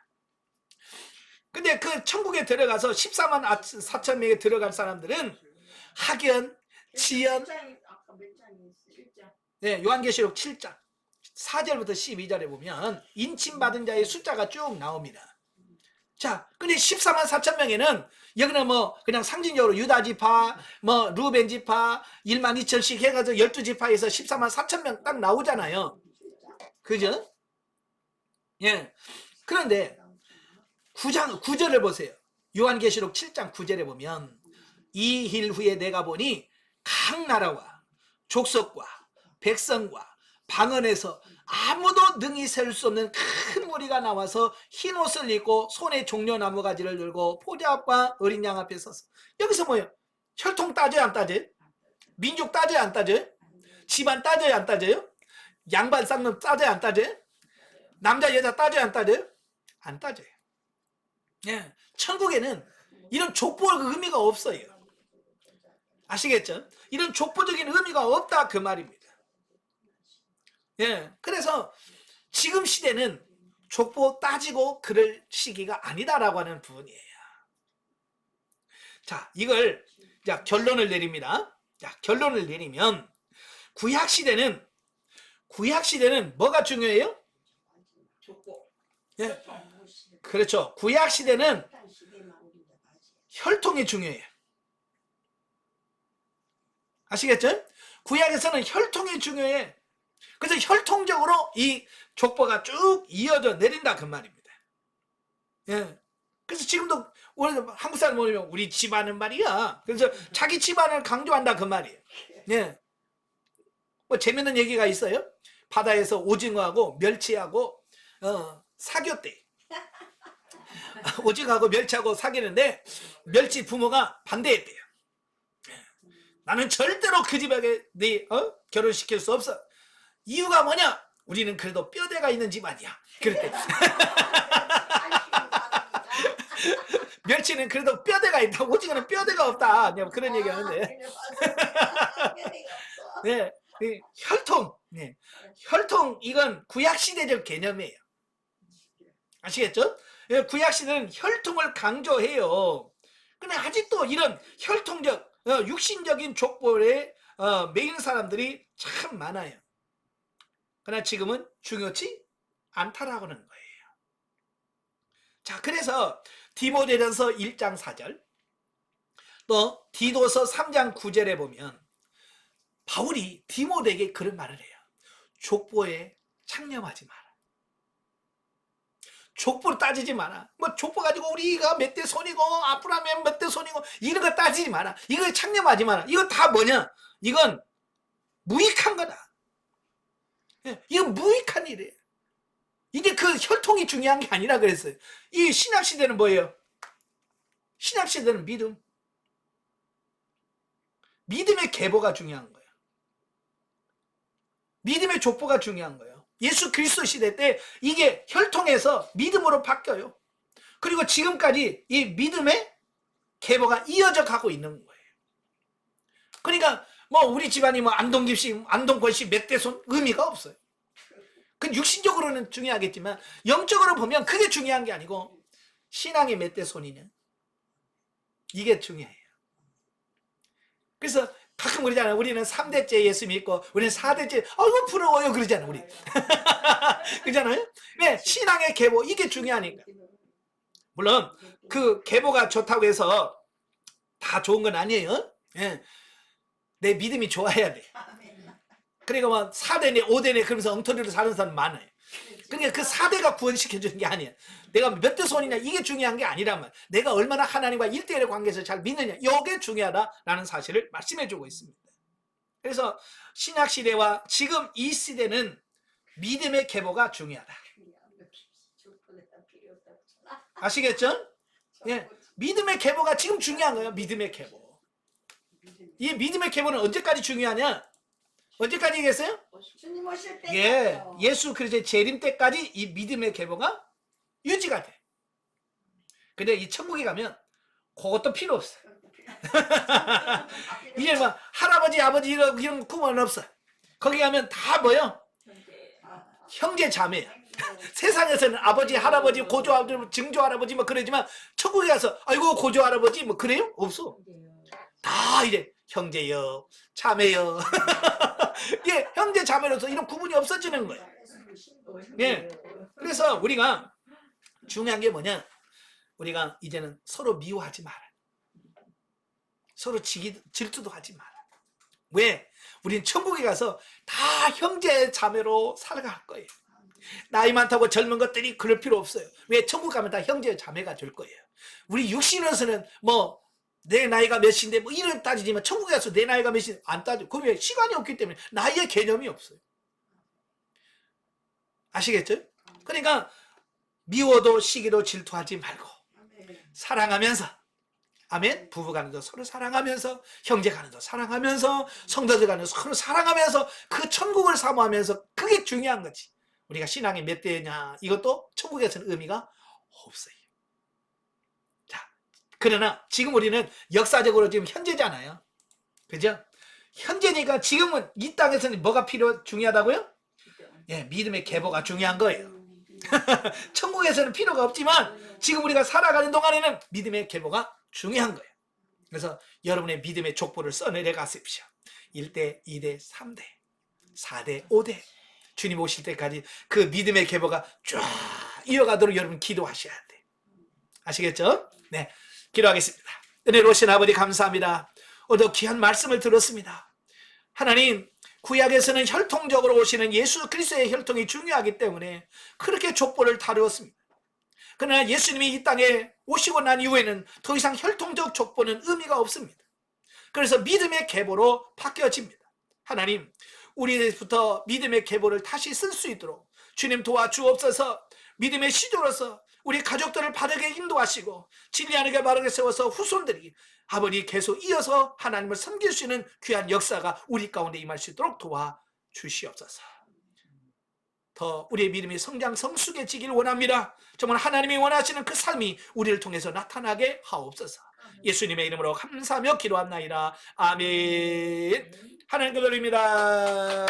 근데 그 천국에 들어가서 14만 4천 명에 들어간 사람들은 학연, 지연, 네, 요한계시록 7장 4절부터 12절에 보면 인침받은 자의 숫자가 쭉 나옵니다. 자, 근데 14만 4천 명에는 여기는 뭐 그냥 상징적으로 유다 지파, 뭐 루벤 지파 1만 2천씩 해가지고 12지파에서 14만 4천 명 딱 나오잖아요. 그죠? 예. 그런데 9절을 보세요. 요한계시록 7장 9절에 보면 이 일 후에 내가 보니 각 나라와 족속과 백성과 방언에서 아무도 능히 셀 수 없는 큰 무리가 나와서 흰 옷을 입고 손에 종려나무 가지를 들고 보좌 앞과 어린 양 앞에 서서 여기서 뭐예요? 혈통 따져요 안 따져요? 민족 따져요 안 따져요? 집안 따져요 안 따져요? 양반 쌍놈 따져요 안 따져요? 남자 여자 따져요 안 따져요? 안 따져요. 예, 천국에는 이런 족보의 의미가 없어요. 아시겠죠? 이런 족보적인 의미가 없다 그 말입니다. 예, 그래서 지금 시대는 족보 따지고 그럴 시기가 아니다라고 하는 부분이에요. 자, 이걸 자 결론을 내립니다. 자, 결론을 내리면 구약 시대는 뭐가 중요해요? 족보. 예, 그렇죠. 구약 시대는 혈통이 중요해요. 아시겠죠? 구약에서는 혈통이 중요해. 그래서 혈통적으로 이 족보가 쭉 이어져 내린다 그 말입니다. 예. 그래서 지금도 우리 한국 사람 보면 우리 집안은 말이야. 그래서 자기 집안을 강조한다 그 말이에요. 예. 뭐 재밌는 얘기가 있어요. 바다에서 오징어하고 멸치하고 사귀었대. 오징어하고 멸치하고 사귀는데 멸치 부모가 반대했대요. 나는 절대로 그 집에게 네 결혼시킬 수 없어. 이유가 뭐냐? 우리는 그래도 뼈대가 있는 집안이야. 그랬대. 멸치는 그래도 뼈대가 있다. 오징어는 뼈대가 없다. 그런 얘기 하는데. 네, 혈통. 네. 혈통, 이건 구약시대적 개념이에요. 아시겠죠? 구약시대는 혈통을 강조해요. 근데 아직도 이런 혈통적, 육신적인 족보에 매이는 사람들이 참 많아요. 그러나 지금은 중요치 않다라고 하는 거예요. 자, 그래서 디모데전서 1장 4절 또 디도서 3장 9절에 보면 바울이 디모데에게 그런 말을 해요. 족보에 창념하지 마라. 족보를 따지지 마라. 뭐 족보 가지고 우리가 몇 대 손이고 아브라함 몇 대 손이고 이런 거 따지지 마라. 이거 창념하지 마라. 이거 다 뭐냐? 이건 무익한 거다. 이건 무익한 일이에요. 이게 그 혈통이 중요한 게 아니라 그랬어요. 이 신약시대는 뭐예요? 신약시대는 믿음. 믿음의 계보가 중요한 거예요. 믿음의 족보가 중요한 거예요. 예수 그리스도 시대 때 이게 혈통에서 믿음으로 바뀌어요. 그리고 지금까지 이 믿음의 계보가 이어져 가고 있는 거예요. 그러니까 뭐 우리 집안이 뭐 안동김 씨, 안동권 씨 몇 대 손 의미가 없어요. 그 육신적으로는 중요하겠지만 영적으로 보면 그게 중요한 게 아니고 신앙이 몇 대 손이냐 이게 중요해요. 그래서 가끔 그러잖아요. 우리는 3대째 예수 믿고 우리는 4대째 아이고 부러워요 그러잖아요. 우리 그러잖아요. 왜? 신앙의 계보 이게 중요하니까. 물론 그 계보가 좋다고 해서 다 좋은 건 아니에요. 예. 내 믿음이 좋아야 돼. 그러니까 뭐 4대네 5대네 그러면서 엉터리로 사는 사람 많아요. 그러니까 그 4대가 구원시켜주는 게 아니야. 내가 몇 대 손이냐 이게 중요한 게 아니란 말이야. 내가 얼마나 하나님과 1대1의 관계에서 잘 믿느냐 이게 중요하다라는 사실을 말씀해주고 있습니다. 그래서 신약시대와 지금 이 시대는 믿음의 계보가 중요하다. 아시겠죠? 예, 믿음의 계보가 지금 중요한 거예요. 믿음의 계보. 이 믿음의 계보는 언제까지 중요하냐? 언제까지 얘기했어요? 주님 오실 때. 예, 예수 그리스도의 재림 때까지 이 믿음의 계보가 유지가 돼. 근데 이 천국에 가면 그것도 필요 없어. 이제 뭐 할아버지 아버지 이런 구분 없어. 거기 가면 다 뭐요? 형제 자매야. 세상에서는 아버지 할아버지 고조 할아버지 증조 할아버지 뭐 그러지만 천국에 가서 아이고 고조 할아버지 뭐 그래요? 없어. 다 이제 형제요 자매요. 예, 형제 자매로서 이런 구분이 없어지는 거예요. 예, 그래서 우리가 중요한 게 뭐냐? 우리가 이제는 서로 미워하지 마라. 서로 질투도 하지 마라. 왜? 우리는 천국에 가서 다 형제 자매로 살아갈 거예요. 나이 많다고 젊은 것들이 그럴 필요 없어요. 왜? 천국 가면 다 형제 자매가 될 거예요. 우리 육신에서는 뭐 내 나이가 몇인데 뭐 이런 따지지만 천국에 가서 내 나이가 몇인데 안 따져. 그럼 왜? 시간이 없기 때문에 나이의 개념이 없어요. 아시겠죠? 그러니까 미워도 시기도 질투하지 말고 사랑하면서, 아멘. 부부간에도 서로 사랑하면서, 형제간에도 사랑하면서, 성도들 간에도 서로 사랑하면서 그 천국을 사모하면서, 그게 중요한 거지. 우리가 신앙이 몇 대냐 이것도 천국에서는 의미가 없어요. 자, 그러나 지금 우리는 역사적으로 지금 현재잖아요. 그죠? 현재니까 지금은 이 땅에서는 뭐가 중요하다고요? 예, 믿음의 계보가 중요한 거예요. 천국에서는 필요가 없지만 지금 우리가 살아가는 동안에는 믿음의 계보가 중요한 거예요. 그래서 여러분의 믿음의 족보를 써내려 가십시오. 1대, 2대, 3대, 4대, 5대. 주님 오실 때까지 그 믿음의 계보가 쫙 이어가도록 여러분 기도하셔야 돼. 아시겠죠? 네, 기도하겠습니다. 은혜로우신 아버지 감사합니다. 오늘도 귀한 말씀을 들었습니다. 하나님, 구약에서는 혈통적으로 오시는 예수 그리스도의 혈통이 중요하기 때문에 그렇게 족보를 다루었습니다. 그러나 예수님이 이 땅에 오시고 난 이후에는 더 이상 혈통적 족보는 의미가 없습니다. 그래서 믿음의 계보로 바뀌어집니다. 하나님, 우리부터 믿음의 계보를 다시 쓸 수 있도록 주님 도와주옵소서. 믿음의 시조로서 우리 가족들을 바르게 인도하시고 진리하게 바르게 세워서 후손들이 아버지 계속 이어서 하나님을 섬길 수 있는 귀한 역사가 우리 가운데 임할 수 있도록 도와주시옵소서. 더 우리의 믿음이 성장 성숙해지길 원합니다. 정말 하나님이 원하시는 그 삶이 우리를 통해서 나타나게 하옵소서. 예수님의 이름으로 감사하며 기도합나이다. 아멘. 하나님께 드립니다.